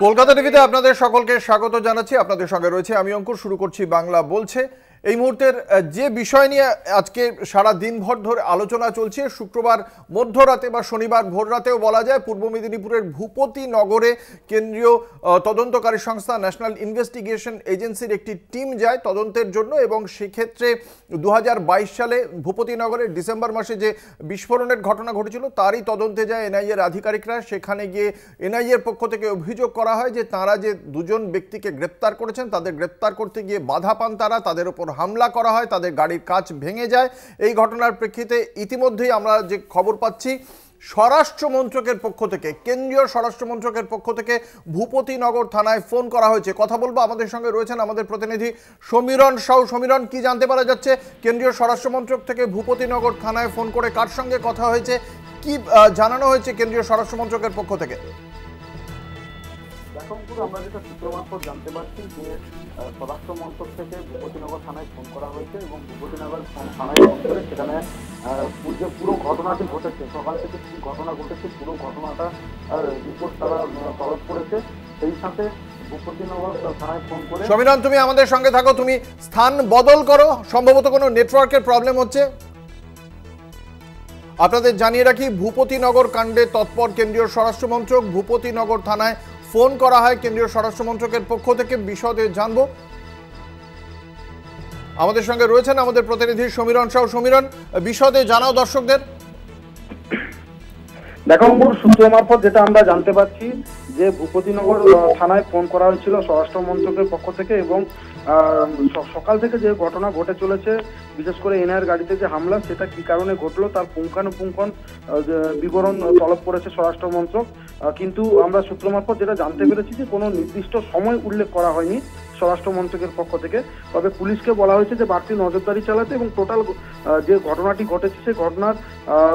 কলকাতা টিভিতে আপনাদের সকলকে স্বাগত জানাচ্ছি। আপনাদের সঙ্গে রয়েছে আমি অঙ্কুর। শুরু করছি বাংলা বলছে। এই মুহূর্তের যে বিষয় নিয়ে আজকে সারা দিনভর ধরে আলোচনা চলছে, শুক্রবার মধ্যরাতে বা শনিবার ভোররাতেও বলা যায় পূর্ব মেদিনীপুরের ভূপতি নগরে কেন্দ্রীয় তদন্তকারী সংস্থা ন্যাশনাল ইনভেস্টিগেশন এজেন্সির একটি টিম যায় তদন্তের জন্য, এবং সেক্ষেত্রে 2022 সালে ভূপতি নগরের ডিসেম্বর মাসে যে বিস্ফোরণের ঘটনা ঘটেছিল তারই তদন্তে যায় এনআইএর আধিকারিকরা। সেখানে গিয়ে এনআইএর পক্ষ থেকে অভিযোগ করা হয় যে তারা যে দুজন ব্যক্তিকে গ্রেপ্তার করেছেন তাদের গ্রেপ্তার করতে গিয়ে বাধা পান তারা, তাদের উপর হামলা করা হয়, তাদের গাড়ির কাঁচ ভেঙে যায়। এই ঘটনার প্রেক্ষিতে ইতিমধ্যেই আমরা যে খবর পাচ্ছি স্বরাষ্ট্র মন্ত্রকের পক্ষ থেকে, কেন্দ্রীয় স্বরাষ্ট্র মন্ত্রকের পক্ষ থেকে ভূপতিনগর থানায় ফোন করা হয়েছে। কথা বলবো, আমাদের সঙ্গে রয়েছেন আমাদের প্রতিনিধি সমীরণ সাউ। সমীরণ, কি জানতে পারা যাচ্ছে কেন্দ্রীয় স্বরাষ্ট্র মন্ত্রক থেকে ভূপতিনগর থানায় ফোন করে কার সঙ্গে কথা হয়েছে, কি জানানো হয়েছে কেন্দ্রীয় স্বরাষ্ট্র মন্ত্রকের পক্ষ থেকে? আমরা যেটা সূত্র মারফত জানতে পারছি যে স্বরাষ্ট্র মন্ত্রক থেকে ভূপতিনগর থানায় ফোন করা হয়েছে এবং ভূপতিনগর থানায় ফোন করে সেখানে যে পুরো ঘটনাটি ঘটেছে, সকাল থেকে কি ঘটনা ঘটেছে পুরো ঘটনাটা রিপোর্ট তারা তলব করেছে। সেই সাথে ভূপতিনগর থানায় ফোন করে সমীরণ, তুমি আমাদের সঙ্গে থাকো, তুমি স্থান বদল করো, সম্ভবত কোনো নেটওয়ার্কের প্রবলেম হচ্ছে। আপনাদের জানিয়ে রাখি, ভূপতিনগর কাণ্ডে তৎপর কেন্দ্রীয় স্বরাষ্ট্র মন্ত্রক। ভূপতিনগর থানায় ফোন করা হয় কেন্দ্রীয় স্বরাষ্ট্র মন্ত্রকের পক্ষ থেকে। বিশদে জানবো, আমাদের সঙ্গে রয়েছেন আমাদের প্রতিনিধি সমীরণ সাউ। সমীরণ, বিশদে জানাও দর্শকদের। দেখো, সূত্র মারফত যেটা আমরা জানতে পারছি যে ভূপতিনগর থানায় ফোন করা হয়েছিল স্বরাষ্ট্র মন্ত্রকের পক্ষ থেকে, এবং সকাল থেকে যে ঘটনা ঘটে চলেছে, বিশেষ করে এনআইএর গাড়িতে যে হামলা, সেটা কি কারণে ঘটলো তার পুঙ্খানুপুঙ্খ বিবরণ তলব করেছে স্বরাষ্ট্র মন্ত্রক। কিন্তু আমরা সূত্র মারফত যেটা জানতে পেরেছি যে কোনো নির্দিষ্ট সময় উল্লেখ করা হয়নি স্বরাষ্ট্র মন্ত্রকের পক্ষ থেকে, তবে পুলিশকে বলা হয়েছে যে বাড়তি নজরদারি চালাতে এবং টোটাল যে ঘটনাটি ঘটেছে সেই ঘটনার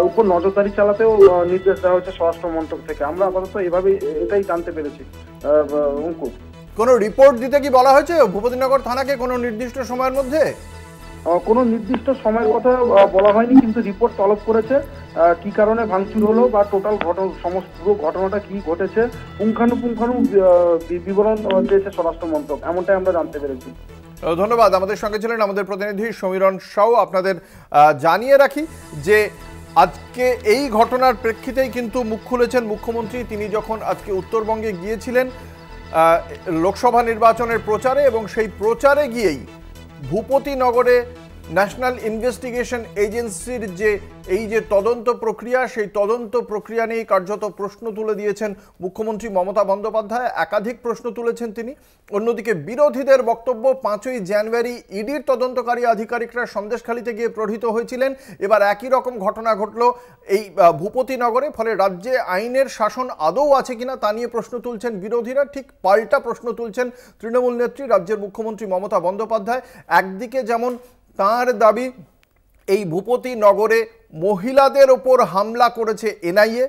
উপর নজরদারি চালাতেও নির্দেশ দেওয়া হয়েছে স্বরাষ্ট্র মন্ত্রক থেকে। আমরা আপাতত এভাবে এটাই জানতে পেরেছি। অঙ্কুর, কোনো রিপোর্ট দিতে কি বলা হয়েছে ভূপতিনগর থানাকে কোনো নির্দিষ্ট সময়ের মধ্যে? কোনো নির্দিষ্ট সময়ের কথা বলা হয়নি, কিন্তু রিপোর্ট তলব করেছে কি কারণে ভাঙচুর হলো বা টোটাল সমস্ত পুরো ঘটনাটা কি ঘটেছে পুঙ্খানুপুঙ্খানু বিবরণ দিয়েছে স্বরাষ্ট্র মন্ত্রক, এমনটাই আমরা জানতে পেরেছি। ধন্যবাদ। আমাদের সঙ্গে ছিলেন আমাদের প্রতিনিধি সমীরণ সাউ। আপনাদের জানিয়ে রাখি যে আজকে এই ঘটনার প্রেক্ষিতেই কিন্তু মুখ খুলেছেন মুখ্যমন্ত্রী। তিনি যখন আজকে উত্তরবঙ্গে গিয়েছিলেন লোকসভা নির্বাচনের প্রচারে, এবং সেই প্রচারে গিয়েই ভূপতিনগরে ন্যাশনাল ইনভেস্টিগেশন এজেন্সির যে তদন্ত প্রক্রিয়া, সেই তদন্ত প্রক্রিয়া নিয়ে কার্যত প্রশ্ন তুলে দিয়েছেন মুখ্যমন্ত্রী মমতা বন্দ্যোপাধ্যায়। একাধিক প্রশ্ন তুলেছেন তিনি। অন্যদিকে বিরোধীদের বক্তব্য, 5ই জানুয়ারি ইডির তদন্তকারী আধিকারিকরা সন্দেশখালিতে গিয়ে প্রহৃত হয়েছিলেন। এবার একই রকম ঘটনা ঘটল এই ভূপতিনগরে। ফলে রাজ্যে আইনের শাসন আদৌ আছে কিনা তা নিয়ে প্রশ্ন তুলছেন বিরোধীরা। ঠিক পাল্টা প্রশ্ন তুলছেন তৃণমূল নেত্রী, রাজ্যের মুখ্যমন্ত্রী মমতা বন্দ্যোপাধ্যায়। একদিকে যেমন তার দাবি এই ভূপতিনগরে মহিলাদের ওপর হামলা করেছে এনআইএ,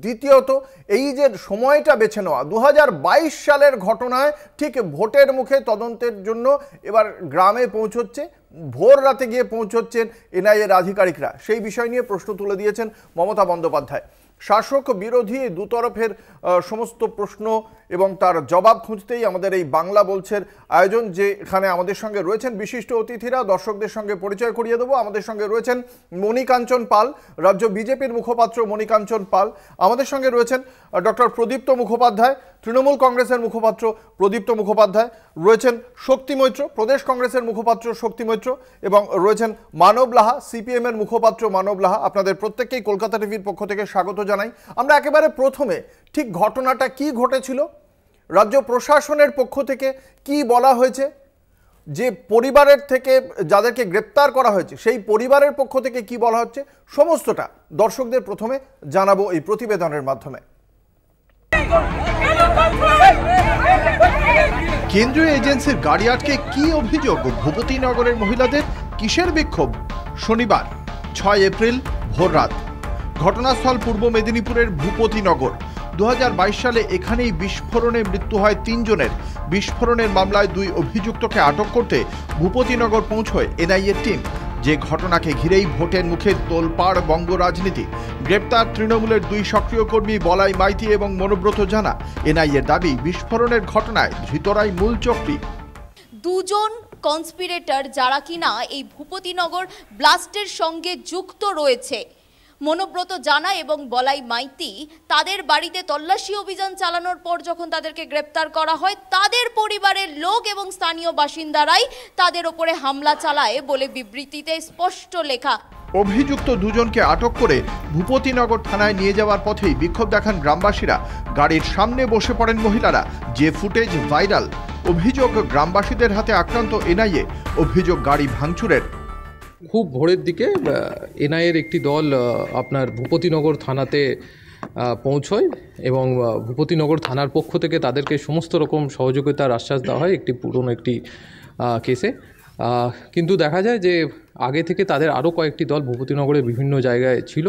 দ্বিতীয়ত এই যে সময়টা বেছে নেওয়া 2022 সালের ঘটনায় ঠিক ভোটের মুখে তদন্তের জন্য এবার গ্রামে পৌঁছচ্ছে, ভোর রাতে গিয়ে পৌঁছচ্ছেন এনআইএর আধিকারিকরা, সেই বিষয় নিয়ে প্রশ্ন তুলে দিয়েছেন মমতা বন্দ্যোপাধ্যায়। শাসক বিরোধী দুতরফের সমস্ত প্রশ্ন এবং তার জবাব খুঁজতেই আমাদের এই বাংলা বলছের আয়োজন, যে এখানে আমাদের সঙ্গে রয়েছেন বিশিষ্ট অতিথিরা। দর্শকদের সঙ্গে পরিচয় করিয়ে দেবো। আমাদের সঙ্গে রয়েছেন মণিকাঞ্চন পাল, রাজ্য বিজেপির মুখপাত্র মণিকাঞ্চন পাল। আমাদের সঙ্গে রয়েছেন ডক্টর প্রদীপ্ত মুখোপাধ্যায়, তৃণমূল কংগ্রেসের মুখপাত্র প্রদীপ্ত মুখোপাধ্যায়। রয়েছেন শক্তি মৈত্র, প্রদেশ কংগ্রেসের মুখপাত্র শক্তি মৈত্র, এবং রয়েছেন মানব লাহা, সিপিএম এর মুখপাত্র মানব লাহা। আপনাদের প্রত্যেককেই কলকাতা টিভির পক্ষ থেকে স্বাগত জানাই। আমরা একেবারে প্রথমে ঠিক ঘটনাটা কি ঘটেছিল, রাজ্য প্রশাসনের পক্ষ থেকে কি বলা হয়েছে, যে পরিবারের থেকে যাদেরকে গ্রেপ্তার করা হয়েছে সেই পরিবারের পক্ষ থেকে কি বলা হচ্ছে, সমস্তটা দর্শকদের প্রথমে জানাবো এই প্রতিবেদনের মাধ্যমে। কেন্দ্রীয় এজেন্সির গাড়ি আটকে কি অভিযোগ ভূপতিনগরের মহিলাদের, কিসের বিক্ষোভ? শনিবার 6 এপ্রিল ভোররাত, ঘটনাস্থল পূর্ব মেদিনীপুরের ভূপতিনগর। 2022 সালে এখানেই বিস্ফোরণে মৃত্যু হয় 3 জনের। বিস্ফোরণের মামলায় 2 অভিযুক্তকে আটক করতে ভূপতিনগর পৌঁছয় এনআইএ টিম। যে ঘটনাকে ঘিরেই ভোটের মুখে তোলপাড় বঙ্গ রাজনীতি। গ্রেপ্তার তৃণমূলের 2 সক্রিয় কর্মী বলাই মাইতি এবং মনোব্রত জানা। এনআইএর দাবি বিস্ফোরণের ঘটনায় ধৃতরাই মূল চক্রী। দুজন কনস্পিরেটর যারা কিনা এই ভূপতিনগর ব্লাস্টের সঙ্গে যুক্ত রয়েছে, মনোব্রত জানা এবং বলাই মাইতি, তাদের বাড়িতে তল্লাশি অভিযান চালানোর পর যখন তাদেরকে গ্রেপ্তার করা হয়, তাদের পরিবারের লোক এবং স্থানীয় বাসিন্দারাই তাদের ওপরে হামলা চালায় বলে বিবৃতিতে স্পষ্ট লেখা। অভিযুক্ত দুজনকে আটক করে ভূপতিনগর থানায় নিয়ে যাওয়ার পথেই বিক্ষোভ দেখান গ্রামবাসীরা। গাড়ির সামনে বসে পড়েন মহিলারা, যে ফুটেজ ভাইরাল। অভিযোগ গ্রামবাসীদের হাতে আক্রান্ত এনআইএ, অভিযোগ গাড়ি ভাঙচুরের। খুব ভোরের দিকে এনআইএর একটি দল আপনার ভূপতিনগর থানাতে পৌঁছয় এবং ভূপতিনগর থানার পক্ষ থেকে তাদেরকে সমস্ত রকম সহযোগিতার আশ্বাস দেওয়া হয় একটি পুরনো একটি কেসে। কিন্তু দেখা যায় যে আগে থেকে তাদের আরও কয়েকটি দল ভূপতিনগরের বিভিন্ন জায়গায় ছিল।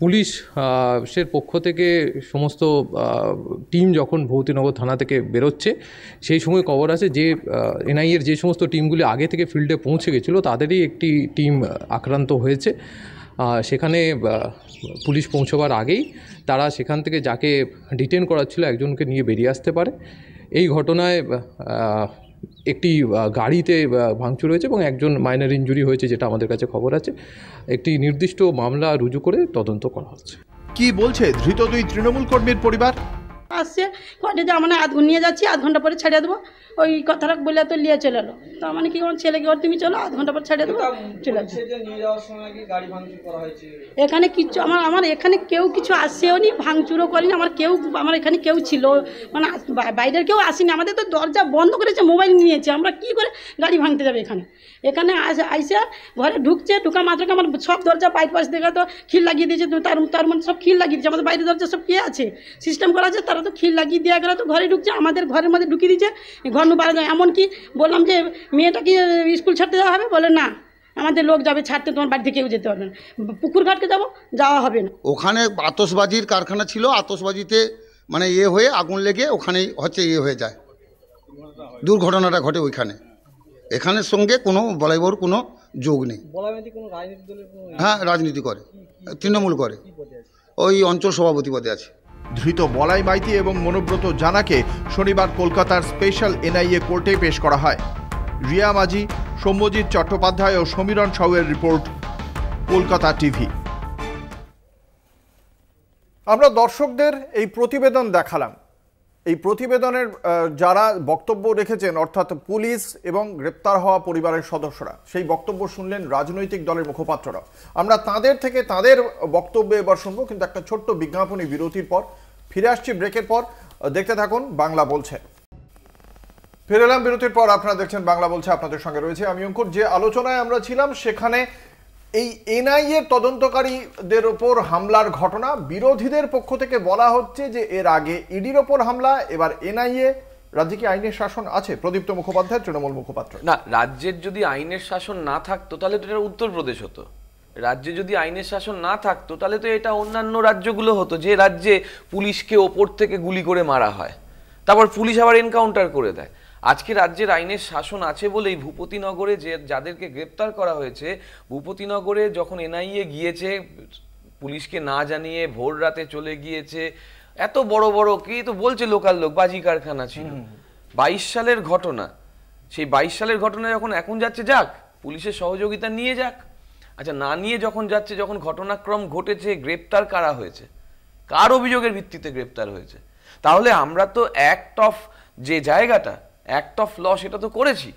পুলিশের পক্ষ থেকে সমস্ত টিম যখন ভূপতিনগর থানা থেকে বেরোচ্ছে, সেই সময় খবর আছে যে এনআইএর যে সমস্ত টিমগুলি আগে থেকে ফিল্ডে পৌঁছে গেছিলো তাদেরই একটি টিম আক্রান্ত হয়েছে। সেখানে পুলিশ পৌঁছবার আগেই তারা সেখান থেকে যাকে ডিটেন করা ছিল একজনকে নিয়ে বেরিয়ে আসতে পারে। এই ঘটনায় একটি গাড়িতে ভাঙচুর হয়েছে এবং একজন মাইনর ইনজুরি হয়েছে, যেটা আমাদের কাছে খবর আছে। একটি নির্দিষ্ট মামলা রুজু করে তদন্ত করা হচ্ছে। কি বলছে ধৃত 2 তৃণমূল কর্মীর পরিবার? আসছে কটে যে আমরা নিয়ে যাচ্ছি, আধ ঘন্টা পরে ছেড়ে দেবো, ওই কথাটা বলে তো নিয়ে চলে এলো। তো মানে কি আমার ছেলেকে তুমি চলো, আধ ঘন্টা পর ছেড়ে দেবো, চলে যাচ্ছে। এখানে কিচ্ছু আমার এখানে কেউ কিছু আসেও নি, ভাঙচুরও করিনি। আমার এখানে কেউ ছিল মানে বাইরের কেউ আসেনি। আমাদের তো দরজা বন্ধ করেছে, মোবাইল নিয়েছে, আমরা কি করে গাড়ি ভাঙতে যাবে? এখানে আইসে ঘরে ঢুকছে, ঢুকা মাত্রকে আমার সব দরজা বাইপাস দেখে তো খিল লাগিয়ে দিয়েছে। তার মানে সব খিল লাগিয়ে দিয়েছে। আমাদের বাইরের দরজা সব কে আছে, সিস্টেম করা আছে, তারা তো খিল লাগিয়ে দেওয়া গেলে তো ঘরে ঢুকছে, আমাদের ঘরের মধ্যে ঢুকিয়ে দিচ্ছে। ঘর নু বাড়া যায়। এমনকি বললাম যে মেয়েটাকে স্কুল ছাড়তে যাওয়া হবে, বলে না আমাদের লোক যাবে ছাড়তে, তোমার বাড়িতে কেউ যেতে পারবে না, পুকুর ঘাটকে যাওয়া হবে না। ওখানে আতশবাজির কারখানা ছিল, আতশবাজিতে মানে হয়ে আগুন লেগে ওখানেই হয়ে যায়, দুর্ঘটনাটা ঘটে ওইখানে। এখানের সঙ্গে কোনো বলাইবাবুর কোনো যোগ নেই। হ্যাঁ, রাজনীতি করে, তৃণমূল করে, ওই অঞ্চল সভাপতি পদে আছে। ধৃত বলাই মাইতি এবং মনোব্রত জানাকে শনিবার কলকাতার স্পেশাল এনআইএ কোর্টে পেশ করা হয়। রিয়া মাঝি, সৌম্যজিৎ চট্টোপাধ্যায় ও সমীরণ সাউয়ের রিপোর্ট, কলকাতা টিভি। আমরা দর্শকদের এই প্রতিবেদন দেখালাম। এই প্রতিবেদনের যারা বক্তব্য রেখেছেন, অর্থাৎ পুলিশ এবং গ্রেপ্তার হওয়া পরিবারের সদস্যরা, সেই বক্তব্য শুনলেন রাজনৈতিক দলের মুখপাত্ররা। আমরা তাদের থেকে তাদের বক্তব্য এবার শুনবো, কিন্তু একটা ছোট্ট বিজ্ঞাপনী বিরতির পর ফিরে আসছি। ব্রেকের পর দেখতে থাকুন বাংলা বলছে। ফিরে এলাম বিরতির পর, আপনারা দেখছেন বাংলা বলছে, আপনাদের সঙ্গে রয়েছে আমি অঙ্কুর। যে আলোচনায় আমরা ছিলাম সেখানে এই এনআইএ তদন্তকারীদের ওপর হামলার ঘটনা, বিরোধীদের পক্ষ থেকে বলা হচ্ছে যে এর আগে ইডির ওপর হামলা, এবার এনআইএ। রাজ্যে কি আইনের শাসন আছে? প্রদীপ্ত মুখোপাধ্যায়, তৃণমূল মুখপাত্র। না, রাজ্যের যদি আইনের শাসন না থাকতো তাহলে তো এটা উত্তরপ্রদেশ হতো। রাজ্যে যদি আইনের শাসন না থাকতো তাহলে তো এটা অন্যান্য রাজ্যগুলো হতো, যে রাজ্যে পুলিশকে ওপর থেকে গুলি করে মারা হয়, তারপর পুলিশ আবার এনকাউন্টার করে দেয়। আজকে রাজ্যের আইনের শাসন আছে বলেই ভূপতিনগরে যাদেরকে গ্রেপ্তার করা হয়েছে, ভূপতিনগরে যখন এনআইএ গিয়েছে, পুলিশকে না জানিয়ে ভোর রাতে চলে গিয়েছে। এত বড় বড় কি তো বলছে লোকাল লোক, বাজি কারখানা ছিল। 22 সালের ঘটনা, সেই 22 সালের ঘটনা যখন এখন যাচ্ছে, যাক পুলিশের সহযোগিতা নিয়ে যাক। আচ্ছা, না নিয়ে যখন যাচ্ছে, যখন ঘটনাক্রম ঘটেছে, গ্রেপ্তার কারা হয়েছে, কার অভিযোগের ভিত্তিতে গ্রেপ্তার হয়েছে? তাহলে আমরা তো অ্যাক্ট অফ যে জায়গাটা, অ্যাক্ট অফ ল, সেটা তো করেছি।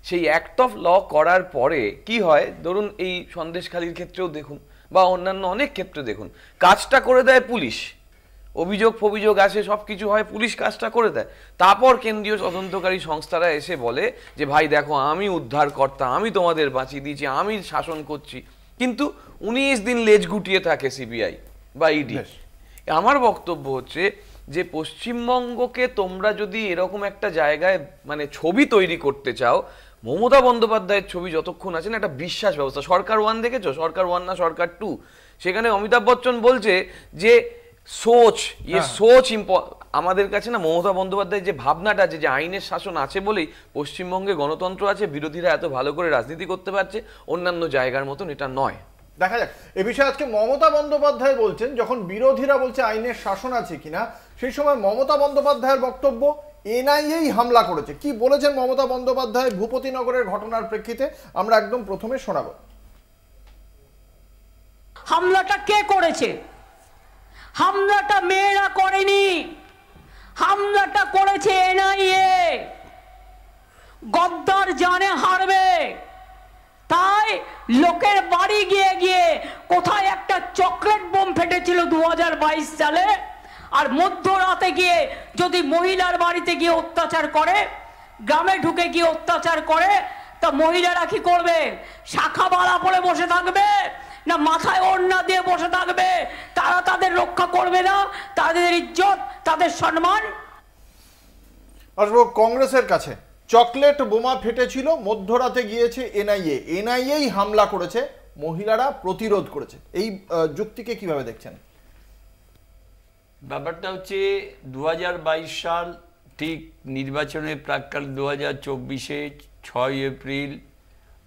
সেই অ্যাক্ট অফ ল করার পরে কি হয়, ধরুন এই সন্দেশখালির ক্ষেত্রেও দেখুন, বা অন্যান্য অনেক ক্ষেত্রে দেখুন, কাজটা করে দেয় পুলিশ। অভিযোগ ফভিযোগ আসে, সব কিছু হয়, পুলিশ কাজটা করে দেয়। তারপর কেন্দ্রীয় তদন্তকারী সংস্থারা এসে বলে যে ভাই দেখো, আমি উদ্ধারকর্তা, আমি তোমাদের বাঁচিয়ে দিয়েছি, আমি শাসন করছি। কিন্তু 19 দিন লেজ গুটিয়ে থাকে সিবিআই বা ইডি। আমার বক্তব্য হচ্ছে যে পশ্চিমবঙ্গকে তোমরা যদি এরকম একটা জায়গায় মানে ছবি তৈরি করতে চাও, মমতা বন্দ্যোপাধ্যায়ের ছবি যতক্ষণ আছে না, একটা বিশ্বাস ব্যবস্থা। সরকার 1 দেখেছো? সরকার 1 না সরকার 2? সেখানে অমিতাভ বচ্চন বলছে যে সোচ, সোচ আমাদের কাছে না মমতা বন্দ্যোপাধ্যায়ের যে ভাবনাটা আছে যে আইনের শাসন আছে বলেই পশ্চিমবঙ্গে গণতন্ত্র আছে, বিরোধীরা এত ভালো করে রাজনীতি করতে পারছে, অন্যান্য জায়গার মতন এটা নয়। দেখা যাক এ বিষয়ে আজকে মমতা বন্দ্যোপাধ্যায় বলছেন, যখন বিরোধীরা বলছে আইনের শাসন আছে কিনা, সেই সময় মমতা বন্দ্যোপাধ্যায়ের বক্তব্য এনআইএই হামলা করেছে। কি বলেছেন মমতা বন্দ্যোপাধ্যায় ভূপতিনগরের ঘটনার প্রেক্ষিতে আমরা একদম প্রথমে শোনাবো। হামলাটা কে করেছে? হামলাটা মেয়েরা করেনি, হামলাটা করেছে এনআইএ। গদ্দার জানে হারবে, তাই লোকের বাড়ি গিয়ে গিয়ে কোথায় একটা চকলেট বোম ফেটেছিল 2022 সালে, আর মধ্যরাতে গিয়ে যদি মহিলার বাড়িতে গিয়ে অত্যাচার করে, গ্রামে ঢুকে গিয়ে অত্যাচার করে, তা মহিলারা কি করবে? শাখা বালা পরে বসে থাকবে না মাথায় ওড়না দিয়ে বসে থাকবে? তারা তাদের রক্ষা করবে না, তাদের ইজ্জত, তাদের সম্মান। আসবো কংগ্রেসের কাছে। চকলেট বোমা ফেটেছিল, মধ্যরাতে গিয়েছে এনআইএ, এনআইএই হামলা করেছে, মহিলারা প্রতিরোধ করেছে, এই যুক্তিকে কিভাবে দেখছেন? ব্যাপারটা হচ্ছে 2022 সাল ঠিক নির্বাচনের প্রাক্কাল 2024-এ 6 এপ্রিল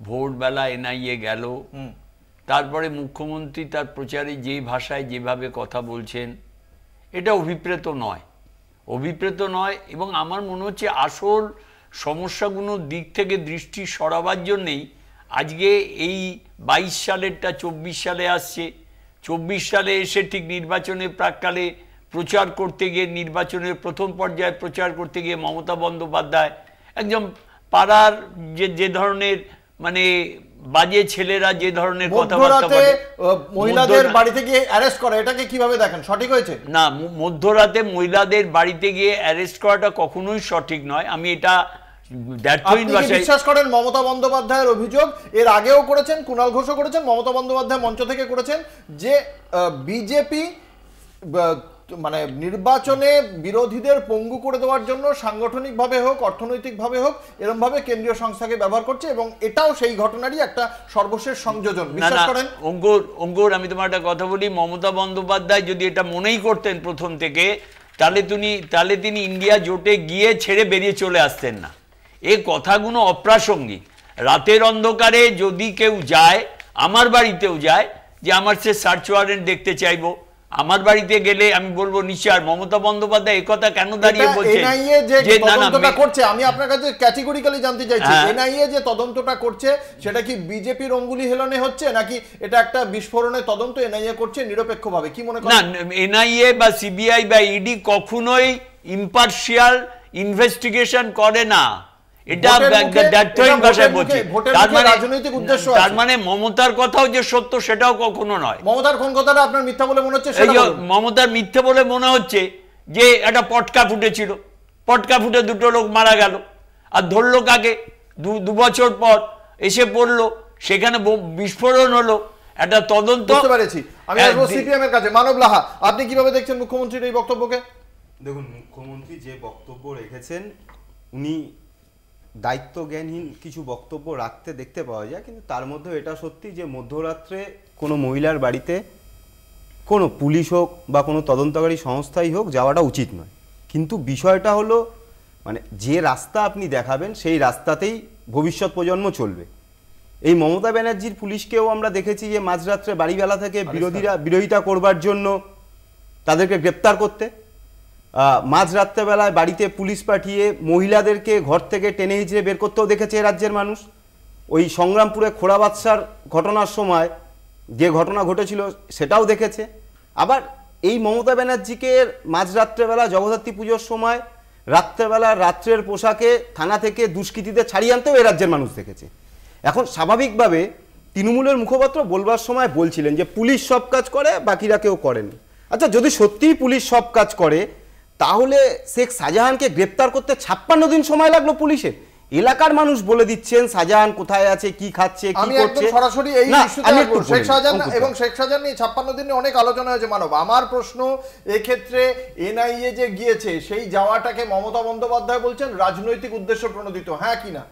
ভোরবেলা এনআইএ গেল। তারপরে মুখ্যমন্ত্রী তার প্রচারে যে ভাষায় যেভাবে কথা বলছেন, এটা অভিপ্রেত নয়, অভিপ্রেত নয়। এবং আমার মনে হচ্ছে আসল সমস্যাগুলোর দিক থেকে দৃষ্টি সরাবার জন্যেই আজকে এই 22 সালেরটা 24 সালে আসছে। 24 সালে এসে ঠিক নির্বাচনের প্রাক্কালে প্রচার করতে গিয়ে, নির্বাচনের প্রথম পর্যায়ে প্রচার করতে গিয়ে মমতা বন্দ্যোপাধ্যায় একজন পাড়ার যে ধরনের মানে বাজে ছেলেরা যে ধরনের কথাবার্তা বলে, মহিলাদের বাড়িতে গিয়ে অ্যারেস্ট করা, এটাকে কিভাবে দেখেন? সঠিক হয়েছে না? মধ্যরাতে মহিলাদের বাড়িতে গিয়ে অ্যারেস্ট করাটা কখনোই সঠিক নয়। আমি এটা বিশ্বাস করেন? মমতা বন্দ্যোপাধ্যায়ের অভিযোগ এর আগেও করেছেন, কুণাল ঘোষও করেছেন, মমতা বন্দ্যোপাধ্যায় মঞ্চ থেকে করেছেন যে বিজেপি মানে নির্বাচনে বিরোধীদের পঙ্গু করে দেওয়ার জন্য সাংগঠনিকভাবে হোক, অর্থনৈতিকভাবে হোক, এরকম ভাবে কেন্দ্রীয় সংস্থাকে ব্যবহার করছে, এবং এটাও সেই ঘটনারই একটা সর্বশেষ সংযোজন। বিশ্বাস করেন? অঙ্কুর, আমি তোমার একটা কথা বলি, মমতা বন্দ্যোপাধ্যায় যদি এটা মনেই করতেন প্রথম থেকে, তাহলে তিনি ইন্ডিয়া জোটে গিয়ে ছেড়ে বেরিয়ে চলে আসতেন না। এই কথাগুলো অপ্রাসঙ্গিক। রাতের অন্ধকারে যদি কেউ যায়, আমার বাড়িতেও যায়, যে আমার সে সার্চ ওয়ারেন্ট দেখতে চাইবো, আমার বাড়িতে গেলে আমি বলবো নিশ্চয়। মমতা বন্দ্যোপাধ্যায় এই কথা কেন দাঁড়িয়ে বলছেন যে তদন্তটা করছে? আমি আপনার কাছে ক্যাটেগরিক্যালি জানতে চাইছি, এনআইএ যে তদন্তটা করছে সেটা কি বিজেপির অঙ্গুলি হেলনে হচ্ছে, নাকি এটা একটা বিস্ফোরণের তদন্ত এনআইএ করছে নিরপেক্ষভাবে? কি মনে করেন? না, এনআইএ বা সিবিআই বা ইডি কখনোই ইম্পার্শিয়াল ইনভেস্টিগেশন করে না। এটা ভাষায় বলছি। তার মানে মমতার কথাও যে সত্য সেটাও কখনো নয়। মমতার কোন কথাটা আপনার মিথ্যা বলে মনে হচ্ছে? মমতার মিথ্যে বলে মনে হচ্ছে যে একটা পটকা ফুটেছিল, পটকা ফুটে 2 লোক মারা গেল, আর ধরলো কাকে? 2 বছর পর এসে পড়লো, সেখানে বিস্ফোরণ হলো, একটা তদন্ত। বুঝতে পেরেছি। আমি আসবো সিপিএম এর কাছে। মানব লাহা, আপনি কিভাবে দেখছেন মুখ্যমন্ত্রীর এই বক্তব্যকে? দেখুন, মুখ্যমন্ত্রী যে বক্তব্য রেখেছেন, উনি দায়িত্বজ্ঞানহীন কিছু বক্তব্য রাখতে দেখতে পাওয়া যায়, কিন্তু তার মধ্যে এটা সত্যি যে মধ্যরাত্রে কোনো মহিলার বাড়িতে কোনো পুলিশ হোক বা কোনো তদন্তকারী সংস্থাই হোক যাওয়াটা উচিত নয়। কিন্তু বিষয়টা হলো মানে যে রাস্তা আপনি দেখাবেন সেই রাস্তাতেই ভবিষ্যৎ প্রজন্ম চলবে। এই মমতা ব্যানার্জির পুলিশকেও আমরা দেখেছি যে মাঝরাত্রে বাড়িবেলা থেকে বিরোধিতা করবার জন্য তাদেরকে গ্রেপ্তার করতে, মাঝরাত্রেবেলায় বাড়িতে পুলিশ পাঠিয়ে মহিলাদেরকে ঘর থেকে টেনে হিঁচড়ে বের করতেও দেখেছে রাজ্যের মানুষ। ওই সংগ্রামপুরে খোড়া বাদশার ঘটনার সময় যে ঘটনা ঘটেছিল সেটাও দেখেছে। আবার এই মমতা ব্যানার্জিকে মাঝরাত্রেবেলা জগদ্ধাত্রী পুজোর সময় রাত্রেবেলা রাত্রের পোশাকে থানা থেকে দুষ্কৃতীদের ছাড়িয়ে আনতেও এই রাজ্যের মানুষ দেখেছে। এখন স্বাভাবিকভাবে তৃণমূলের মুখপাত্র বলবার সময় বলছিলেন যে পুলিশ সব কাজ করে, বাকিরা কেউ করেন। আচ্ছা, যদি সত্যিই পুলিশ সব কাজ করে তাহলে শেখ শাহজাহানকে গ্রেপ্তার করতে 56 দিন সময় লাগলো পুলিশের। এলাকার মানুষ বলে দিচ্ছেন শাহজাহান কোথায় আছে, কি খাচ্ছে, কি করছে। সরাসরি এই ইস্যুতে শেখ শাহজাহান এবং শেখ শাহজাহান নিয়ে 56 দিনে অনেক আলোচনা হয়েছে মানব। আমার প্রশ্ন, এক্ষেত্রে এনআইএ যে গিয়েছে সেই যাওয়াটাকে মমতা বন্দ্যোপাধ্যায় বলছেন রাজনৈতিক উদ্দেশ্য প্রণোদিত, হ্যাঁ কিনা?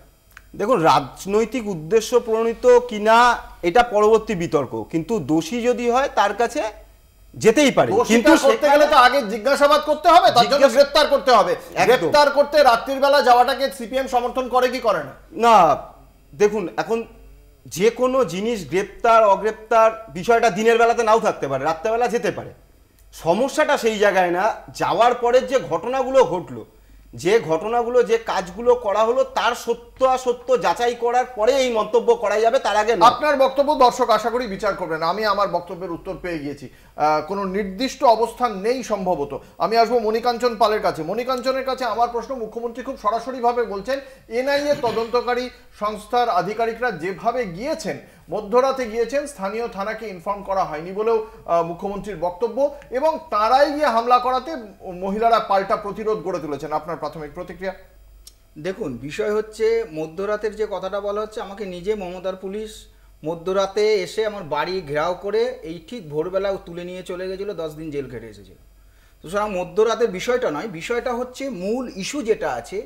দেখুন, রাজনৈতিক উদ্দেশ্য প্রণোদিত কিনা এটা পরবর্তী বিতর্ক, কিন্তু দোষী যদি হয় তার কাছে যেতেই পারে, কিন্তু করতে গেলে তো আগে জিজ্ঞাসাবাদ করতে হবে, তার জন্য গ্রেফতার করতে হবে। গ্রেফতার করতে রাত্রির বেলা যাওয়াটাকে সিপিএম সমর্থন করে কি করে না? না দেখুন, এখন যে কোনো জিনিস গ্রেপ্তার অগ্রেপ্তার বিষয়টা দিনের বেলাতে নাও থাকতে পারে, রাত্রেবেলা যেতে পারে। সমস্যাটা সেই জায়গায় না, যাওয়ার পরে যে ঘটনাগুলো ঘটলো, যে ঘটনাগুলো যে কাজগুলো করা হলো তার সত্য যাচাই করার পরে এই মন্তব্য করা যাবে, তার আগে না। আপনার বক্তব্য দর্শক আশা করি বিচার করবেন। আমি আমার বক্তব্যের উত্তর পেয়ে গিয়েছি। কোনো নির্দিষ্ট অবস্থান নেই সম্ভবত। আমি আসবো মণিকাঞ্চন পালের কাছে। মণিকাঞ্চনের কাছে আমার প্রশ্ন, মুখ্যমন্ত্রী খুব সরাসরিভাবে বলছেন এনআইএ তদন্তকারী সংস্থার আধিকারিকরা যেভাবে গিয়েছেন, মধ্যরাতে গিয়েছেন, স্থানীয় থানাকে ইনফর্ম করা হয়নি বলেও মুখ্যমন্ত্রীর বক্তব্য, এবং তারাই গিয়ে হামলা করাতে মহিলারা পাল্টা প্রতিরোধ গড়ে তুলেছেন। আপনার প্রাথমিক প্রতিক্রিয়া? দেখুন, বিষয় হচ্ছে মধ্যরাতের যে কথাটা বলা হচ্ছে, আমাকে নিজে মমতার পুলিশ মধ্যরাতে এসে আমার বাড়ি ঘেরাও করে এই ঠিক ভোরবেলা তুলে নিয়ে চলে গেছিলো, 10 দিন জেল খেটে এসেছিল। সুতরাং মধ্যরাতের বিষয়টা নয়, বিষয়টা হচ্ছে মূল ইস্যু যেটা আছে,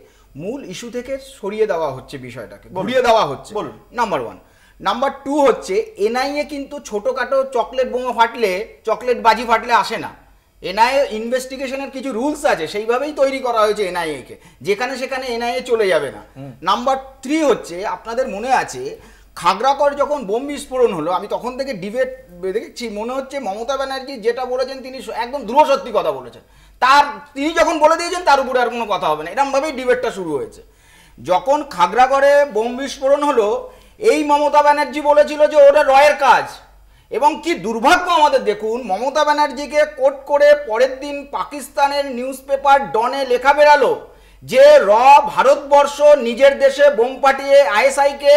মূল ইস্যু থেকে সরিয়ে দেওয়া হচ্ছে, বিষয়টাকে ঘুরিয়ে দেওয়া হচ্ছে, নাম্বার 1। নাম্বার 2 হচ্ছে এনআইএ কিন্তু ছোটোখাটো চকলেট বোমা ফাটলে, চকলেট বাজি ফাটলে আসে না। এনআইএ ইনভেস্টিগেশনের কিছু রুলস আছে, সেইভাবেই তৈরি করা হয়েছে এনআইএকে, যেখানে সেখানে এনআইএ চলে যাবে না। নাম্বার 3 হচ্ছে, আপনাদের মনে আছে খাগড়াকর যখন বোম বিস্ফোরণ হলো, আমি তখন থেকে ডিবেট দেখছি, মনে হচ্ছে মমতা ব্যানার্জি যেটা বলেছেন তিনি একদম ধ্রুব সত্যি কথা বলেছেন, তিনি যখন বলে দিয়েছেন তার উপরে আর কোনো কথা হবে না, এরকমভাবেই ডিবেটটা শুরু হয়েছে। যখন খাগড়াকরে বোম বিস্ফোরণ হলো, এই মমতা ব্যানার্জি বলেছিল যে ওটা রয়ের কাজ, এবং কি দুর্ভাগ্য আমাদের, দেখুন মমতা ব্যানার্জিকে কোট করে পরের দিন পাকিস্তানের নিউজ পেপার ডনে লেখা বেরালো যে ভারতবর্ষ নিজের দেশে বোম পাঠিয়ে আইএসআইকে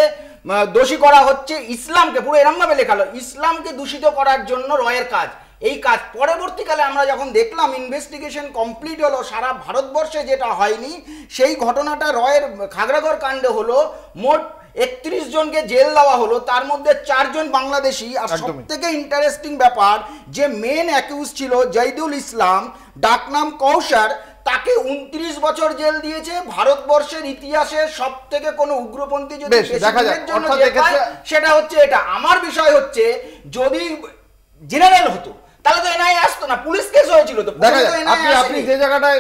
দোষী করা হচ্ছে, ইসলামকে, পুরো এরমভাবে লেখালো, ইসলামকে দূষিত করার জন্য রয়ের কাজ, এই কাজ। পরবর্তীকালে আমরা যখন দেখলাম ইনভেস্টিগেশন কমপ্লিট হলো, সারা ভারতবর্ষে যেটা হয়নি সেই ঘটনাটা রয়ের খাগড়াগড় কাণ্ডে হলো, মোট 31 জনকে জেল দেওয়া হলো, তার মধ্যে 4 জন বাংলাদেশি। আর সবথেকে ইন্টারেস্টিং ব্যাপার, যে মেন অ্যাকিউজ ছিল জয়দুল ইসলাম, ডাকনাম কৌশার, তাকে 29 বছর জেল দিয়েছে। ভারতবর্ষের ইতিহাসে সবথেকে কোনো উগ্রপন্থী যদি সেটা হচ্ছে এটা। আমার বিষয় হচ্ছে, যদি জেনারেল হতো তাহলে তো এনআইএ আসতো না, পুলিশ কেস হয়েছিল তো। আপনি যে জায়গাটায়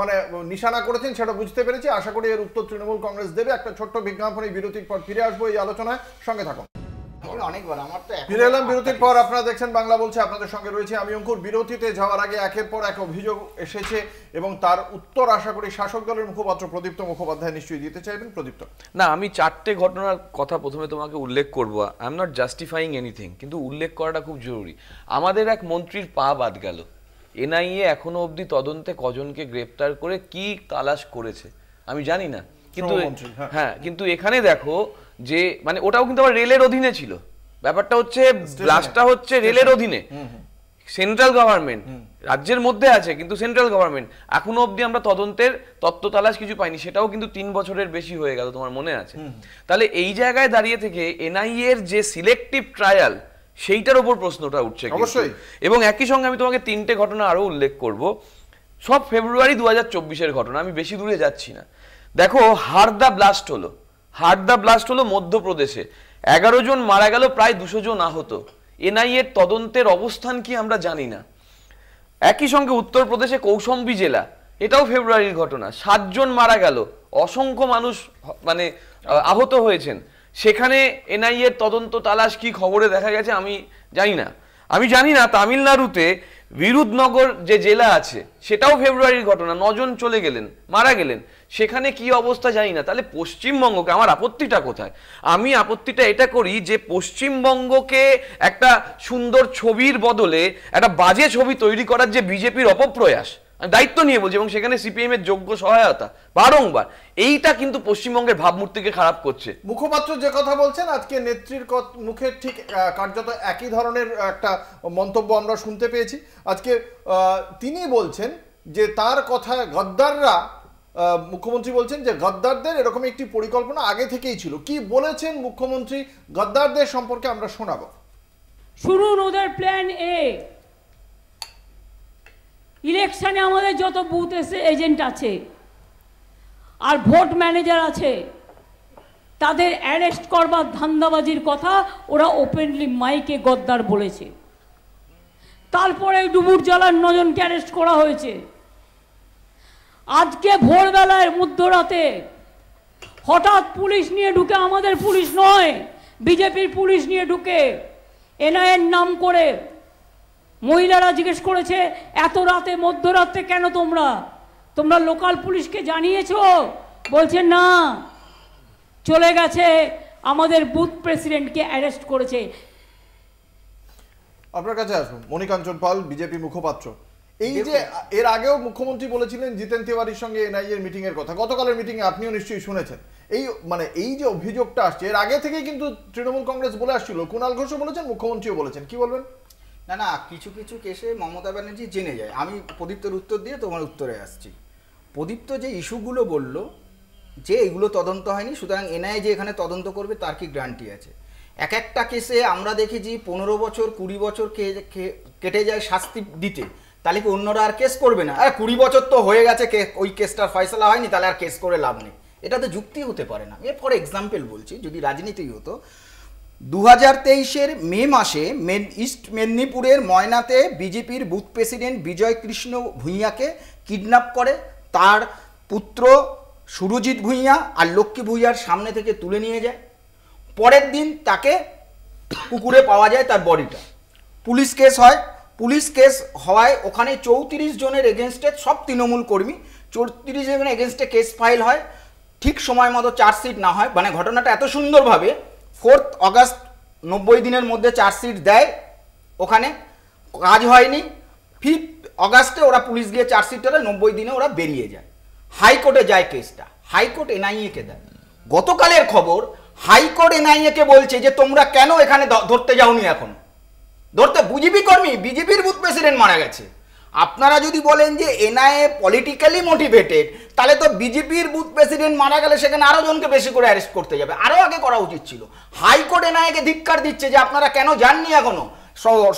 মানে নিশানা করেছেন সেটা বুঝতে পেরেছি। আশা করি এর উত্তর তৃণমূল কংগ্রেস দেবে। একটা ছোট্ট বিজ্ঞাপনী বিরতির পর ফিরে আসবো এই আলোচনায়, সঙ্গে থাকুন। ফিরে এলাম বিরতির পর। আপনারা দেখছেন বাংলা বলছে, আপনাদের সঙ্গে রয়েছে আমি অঙ্কুর। বিরতিতে যাওয়ার আগে একের পর এক অভিযোগ এসেছে এবং তার উত্তর আশা করি শাসক দলের মুখপাত্র প্রদীপ্ত মুখোপাধ্যায় নিশ্চয়ই দিতে চাইবেন। প্রদীপ্ত? না, আমি 4টে ঘটনার কথা প্রথমে তোমাকে উল্লেখ করবো। আই এম নট জাস্টিফাইং এনিথিং, কিন্তু উল্লেখ করাটা খুব জরুরি। আমাদের এক মন্ত্রীর পা বাদ গেল। এনআইএ এখনো অবধি তদন্তে কজনকে গ্রেপ্তার করে কি তালাশ করেছে আমি জানি না, কিন্তু হ্যাঁ, কিন্তু এখানে দেখো যে মানে ওটাও কিন্তু আবার রেলের অধীনে ছিল। ব্যাপারটা হচ্ছে ব্লাস্টটা হচ্ছে রেলের অধীনে, সেন্ট্রাল গভর্নমেন্ট, রাজ্যের মধ্যে আছে কিন্তু সেন্ট্রাল গভর্নমেন্ট। এখনো অবধি আমরা তদন্তের তত্ত্ব তালাশ কিছু পাইনি, সেটাও কিন্তু 3 বছরের বেশি হয়ে গেল, তোমার মনে আছে? তাহলে এই জায়গায় দাঁড়িয়ে থেকে এনআইএ এর যে সিলেক্টিভ ট্রায়াল, সেইটার উপর প্রশ্নটা উঠছে অবশ্যই। এবং একই সঙ্গে আমি তোমাকে 3টে ঘটনা আরো উল্লেখ করব, সব ফেব্রুয়ারি 2024-এর ঘটনা, আমি বেশি দূরে যাচ্ছি না। দেখো, হারদা ব্লাস্ট হলো মধ্যপ্রদেশে, 11 জন মারা গেল, প্রায় 200 জন আহত। এনআইএ এর তদন্তের অবস্থান কি আমরা জানি না। একই সঙ্গে উত্তরপ্রদেশে কৌশম্বী জেলা, এটাও ফেব্রুয়ারির ঘটনা, 7 জন মারা গেল, অসংখ্য মানুষ মানে আহত হয়েছেন। সেখানে এনআইএ এর তদন্ত তালাশ কি খবরে দেখা গেছে আমি জানি না। তামিলনাড়ুতে বিরুধনগর যে জেলা আছে, সেটাও ফেব্রুয়ারির ঘটনা, 9 জন চলে গেলেন, মারা গেলেন, সেখানে কি অবস্থা জানি না। তাহলে পশ্চিমবঙ্গকে, আমার আপত্তিটা কোথায়? আমি আপত্তিটা এটা করি যে পশ্চিমবঙ্গকে একটা সুন্দর ছবির বদলে একটা বাজে ছবি তৈরি করার যে বিজেপির অপপ্রয়াস, আমি দায়িত্ব নিয়ে বলছি, এবং সেখানে সিপিএম এর যোগ্য সহায়তা বারংবার, এইটা কিন্তু পশ্চিমবঙ্গের ভাবমূর্তিকে খারাপ করছে। মুখপাত্র যে কথা বলছেন, আজকে নেত্রীর মুখে ঠিক কার্যত একই ধরনের একটা মন্তব্য আমরা শুনতে পেয়েছি। আজকে তিনি বলছেন যে তার কথায় গদ্দাররা, মুখ্যমন্ত্রী বলছেন যে গদ্দারদের এরকম একটি পরিকল্পনা আগে থেকেই ছিল। কি বলেছেন মুখ্যমন্ত্রী গদ্দারদের সম্পর্কে আমরা শোনাবো। শুনুন ওদের প্ল্যান এ। ইলেকশনে আমাদের যত বুথ এজেন্ট আছে আর ভোট ম্যানেজার আছে, তাদের অ্যারেস্ট করবার ধান্দাবাজির কথা ওরা ওপেনলি মাইকে গদ্দার বলেছে। তারপরে ডুবুর জলার 9 জনকে অ্যারেস্ট করা হয়েছে। আজকে ভোরবেলায় মধ্যরাতে হঠাৎ পুলিশ নিয়ে ঢুকে, আমাদের পুলিশ নয় বিজেপির পুলিশ নিয়ে ঢুকে এনআইএর নাম করে মহিলারা জিজ্ঞেস করেছে এত রাতে মধ্যরাতে কেন তোমরা লোকাল পুলিশকে জানিয়েছো? বলছে না, চলে গেছে, আমাদের বুথ প্রেসিডেন্টকে অ্যারেস্ট করেছে। আপনার কাছে আসুন মণিকাঞ্চন পাল, বিজেপি মুখপাত্র। এই যে এর আগেও মুখ্যমন্ত্রী বলেছিলেন জিতেন তিওয়ারির সঙ্গে এনআইএর মিটিং এর কথা, গতকালের মিটিং এ আপনিও নিশ্চয়ই শুনেছেন। এই যে অভিযোগটা আসছে এর আগে থেকেই কিন্তু তৃণমূল কংগ্রেস বলে আসছিল, কুণাল ঘোষও বলেছেন, মুখ্যমন্ত্রীও বলেছেন, কি বলবেন? না কিছু কিছু কেসে মমতা ব্যানার্জি জেনে যায়। আমি প্রদীপ্তর উত্তর দিয়ে তোমার উত্তরে আসছি। প্রদীপ্ত যে ইস্যুগুলো বললো যে এগুলো তদন্ত হয়নি, সুতরাং এনআইএ যে এখানে তদন্ত করবে তার কি গ্যারান্টি আছে? এক একটা কেসে আমরা দেখেছি 15 বছর 20 বছর কেটে যায় শাস্তি দিতে, তাহলে কি অন্যরা আর কেস করবে না? আর 20 বছর তো হয়ে গেছে, ওই কেসটার ফয়সালা হয়নি, তাহলে আর কেস করে লাভ নেই। এটা তো যুক্তি হতে পারে না। ফর এক্সাম্পল বলছি, যদি রাজনীতি হতো, 2023-এর মে মাসে ইস্ট মেদিনীপুরের ময়নাতে বিজেপির বুথ প্রেসিডেন্ট বিজয় কৃষ্ণ ভূঁইয়াকে কিডন্যাপ করে তার পুত্র সুরজিৎ ভূঁইয়া আর লক্ষ্মী ভূঁইয়ার সামনে থেকে তুলে নিয়ে যায়। পরের দিন তাকে পুকুরে পাওয়া যায় তার বডিটা। পুলিশ কেস হয়। পুলিশ কেস হওয়ায় ওখানে 34 জনের এগেনস্টে, সব তৃণমূল কর্মী, 34 জনের এগেনস্টে কেস ফাইল হয়। ঠিক সময় মতো চার্জশিট না হয়, মানে ঘটনাটা এত সুন্দরভাবে 4 অগাস্ট 90 দিনের মধ্যে চার্জশিট দেয়, ওখানে কাজ হয়নি। 5 অগাস্টে ওরা পুলিশ গিয়ে চার্জশিটটা 90 দিনে ওরা বেরিয়ে যায়। হাইকোর্টে যায় কেসটা, হাইকোর্ট এনআইএ-কে দেয়। গতকালের খবর, হাইকোর্ট এনআইএ-কে বলছে যে তোমরা কেন এখানে ধরতে যাওনি? এখন ধরতে বিজেপি কর্মী, বিজেপির বুথ প্রেসিডেন্ট মারা গেছে। আপনারা যদি বলেন যে এনআইএ পলিটিক্যালি মোটিভেটেড, তাহলে তো বিজেপির বুথ প্রেসিডেন্ট মারা গেলে সেখানে আরো জনকে বেশি করে অ্যারেস্ট করতে যাবে, আরো আগে করা উচিত ছিল। হাইকোর্ট এনআইএ-কে ধিক্কার দিচ্ছে যে আপনারা কেন যাননি এখনো।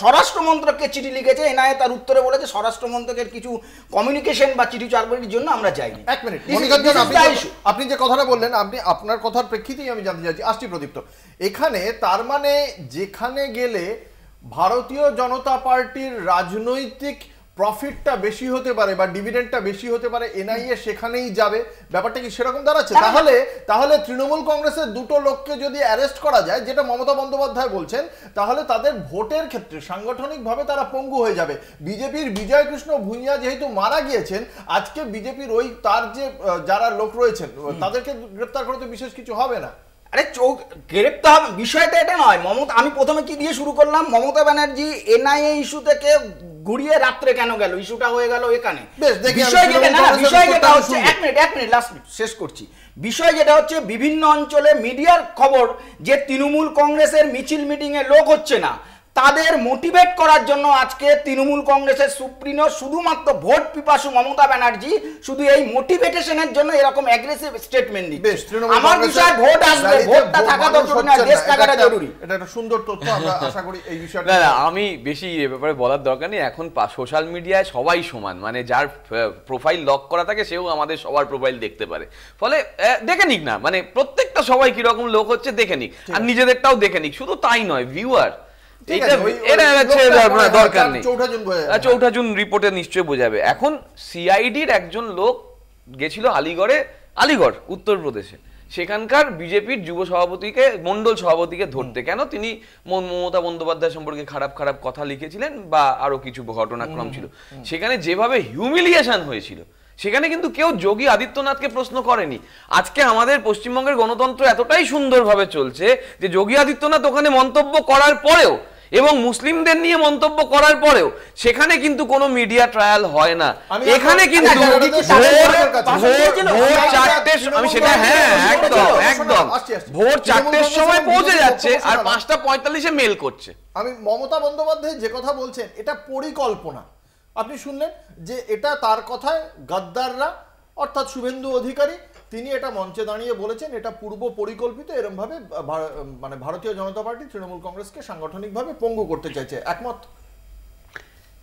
স্বরাষ্ট্র মন্ত্রককে চিঠি লিখেছে, এনআইএ তার উত্তরে বলেছে স্বরাষ্ট্র মন্ত্রকের কিছু কমিউনিকেশন বা চিঠি চারবারির জন্য আমরা যাইনি। এক মিনিট, আপনি যে কথাটা বললেন, আপনার কথার প্রেক্ষিতেই আমি জানতে চাইছি। আসছি প্রদীপ্ত, এখানে তার মানে যেখানে গেলে ভারতীয় জনতা পার্টির রাজনৈতিক প্রফিটটা বেশি হতে পারে বা ডিভিডেন্ডটা বেশি হতে পারে, এনআইএ সেখানেই যাবে, ব্যাপারটা কি সেরকম দাঁড়াচ্ছে? তাহলে তৃণমূল কংগ্রেসের দুটো লোককে যদি অ্যারেস্ট করা যায়, যেটা মমতা বন্দ্যোপাধ্যায় বলছেন, তাহলে তাদের ভোটের ক্ষেত্রে সাংগঠনিকভাবে তারা পঙ্গু হয়ে যাবে। বিজেপির বিজয় কৃষ্ণ ভূঁইয়া যেহেতু মারা গিয়েছেন, আজকে বিজেপির তার যে যারা লোক রয়েছেন তাদেরকে গ্রেপ্তার করতে বিশেষ কিছু হবে না। আরে গ্রেপ্তার হবে বিষয়টা এটা নয়। আমি প্রথমে কি দিয়ে শুরু করলাম, মমতা ব্যানার্জি এনআইএ ইস্যু থেকে ঘুরিয়ে রাত্রে কেন গেল, ইস্যুটা হয়ে গেল এখানে। বিষয় যেটা হচ্ছে, এক মিনিট লাস্ট শেষ করছি। বিষয় যেটা হচ্ছে, বিভিন্ন অঞ্চলে মিডিয়ার খবর যে তৃণমূল কংগ্রেসের মিছিল মিটিংয়ে লোক হচ্ছে না, তাদের মোটিভেট করার জন্য আজকে তৃণমূল কংগ্রেসের সুপ্রিমো শুধুমাত্র ভোট পিপাসু মমতা ব্যানার্জি শুধু এই মোটিভেটেশনের জন্য এরকম অ্যাগ্রেসিভ স্টেটমেন্ট দিচ্ছে। আমার বিষয় ভোট আসবে, ভোটটা থাকা দরকার না, দেশ থাকাটা জরুরি। এটা একটা সুন্দর তথ্য, আমরা আশা করি এই বিষয়টা। না, আমি বেশি এ ব্যাপারে বলার দরকার নেই। এখন সোশ্যাল মিডিয়ায় সবাই সমান, মানে যার প্রোফাইল লক করা থাকে সেও আমাদের সবার প্রোফাইল দেখতে পারে, ফলে দেখে নিক না, মানে প্রত্যেকটা সবাই কিরকম লোক হচ্ছে দেখে নিক, আর নিজেদেরটাও দেখে নিক। শুধু তাই নয়, ভিউয়ার চৌঠা জুন রিপোর্টে নিশ্চয়ই বোঝাবে। এখন সিআইডির একজন লোক গেছিল আলিগড় উত্তরপ্রদেশে, সেখানকার বিজেপির যুব সভাপতিকে, মন্ডল সভাপতিকে ধরতে। কেন? তিনি মমতা বন্দ্যোপাধ্যায় সম্পর্কে খারাপ খারাপ কথা লিখেছিলেন বা আরো কিছু ঘটনাক্রম ছিল। সেখানে যেভাবে হিউমিলিয়েশন হয়েছিল, সেখানে কিন্তু কেউ যোগী আদিত্যনাথকে প্রশ্ন করেনি। আজকে আমাদের পশ্চিমবঙ্গের গণতন্ত্র এতটাই সুন্দরভাবে চলছে যে যোগী আদিত্যনাথ ওখানে মন্তব্য করার পরেও এবং মুসলিমদের নিয়ে মন্তব্য করার পরেও সেখানে কিন্তু কোনো মিডিয়া ট্রায়াল হয় না। এখানে কিন্তু ভোর 4টের সময় পৌঁছে যাচ্ছে আর 5:45-এ মেল করছে। আমি মমতা বন্দ্যোপাধ্যায় যে কথা বলছেন এটা পরিকল্পনা। আপনি শুনলেন যে এটা তার কথায় গদ্দাররা, অর্থাৎ শুভেন্দু অধিকারী, তিনি এটা মঞ্চে দাঁড়িয়ে বলেছেন এটা পূর্ব পরিকল্পিত, এরকম ভাবে মানে ভারতীয় জনতা পার্টি তৃণমূল কংগ্রেসকে সাংগঠনিকভাবে পঙ্গু করতে চাইছে। একমত?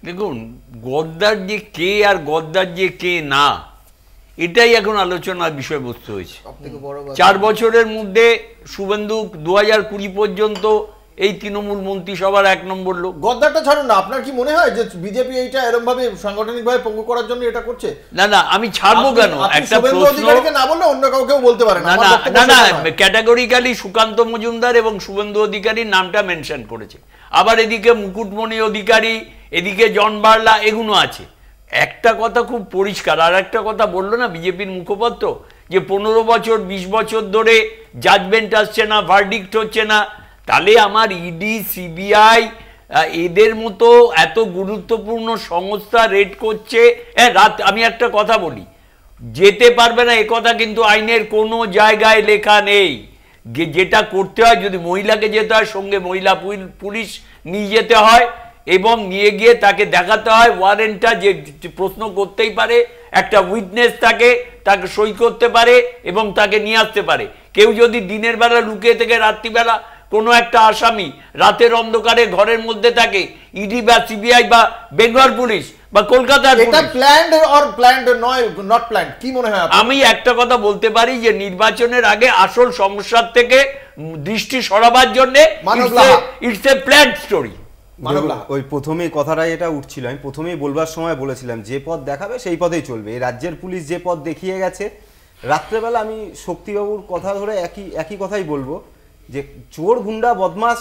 দেখুন, গদ্দার যে কে আর গদ্দার যে কে না, এটাই এখন আলোচনার বিষয়বস্তু হয়েছে। 4 বছরের মধ্যে শুভেন্দু 2020 পর্যন্ত এই তৃণমূল মন্ত্রিসভার 1 নম্বর লোক। গদ্দারটা ছাড়ুন না, আপনার কি মনে হয় যে বিজেপি এইটা এরকম ভাবে সাংগঠনিকভাবে পঙ্গু করার জন্য এটা করছে? না না, আমি ছাড়বো কেন? একটা প্রশ্ন না বললে অন্য কাউকেও বলতে পারেন। না না না, ক্যাটাগরিক্যালি সুকান্ত মজুমদার এবং শুভেন্দু অধিকারীর নামটা মেনশন করেছে। আবার এদিকে মুকুটমণি অধিকারী, এদিকে জন বার্লা, এগুলো আছে। একটা কথা খুব পরিষ্কার, আর একটা কথা বললো না বিজেপির মুখপাত্র, যে 15 বছর 20 বছর ধরে জাজমেন্ট আসছে না, ভার্ডিক্ট হচ্ছে না। তাহলে আমার ইডি, সিবিআই এদের মতো এত গুরুত্বপূর্ণ সংস্থা রেড করছে। আমি একটা কথা বলি, যেতে পারবে না এ কথা কিন্তু আইনের কোনো জায়গায় লেখা নেই। যেটা করতে হয়, যদি মহিলাকে যেতে হয় সঙ্গে মহিলা পুলিশ নিয়ে যেতে হয় এবং নিয়ে গিয়ে তাকে দেখাতে হয় ওয়ারেন্টটা, যে প্রশ্ন করতেই পারে, একটা উইটনেস তাকে সই করতে পারে এবং তাকে নিয়ে আসতে পারে। কেউ যদি দিনের বেলা লুকিয়ে থেকে রাত্রিবেলা কোনো একটা আসামি রাতের অন্ধকারে ঘরের মধ্যে থাকে, ইডি বা সিবিআই বা বেঙ্গল পুলিশ বা কলকাতার এটা প্ল্যান্ড অর প্ল্যান্ড নয়, নট প্ল্যান্ড, কি মনে হয়? আমি একটা কথা বলতে পারি যে নির্বাচনের আগে আসল সমস্যার থেকে দৃষ্টি সরাবার জন্য ইটস এ প্ল্যান্ড স্টোরি। ওই প্রথমেই কথাটাই এটা উঠছিল, আমি প্রথমেই বলবার সময় বলেছিলাম যে পথ দেখাবে সেই পথেই চলবে। এই রাজ্যের পুলিশ যে পথ দেখিয়ে গেছে, রাত্রেবেলা আমি শক্তিবাবুর কথা ধরে একই কথাই বলবো যে চোর, গুন্ডা, বদমাস,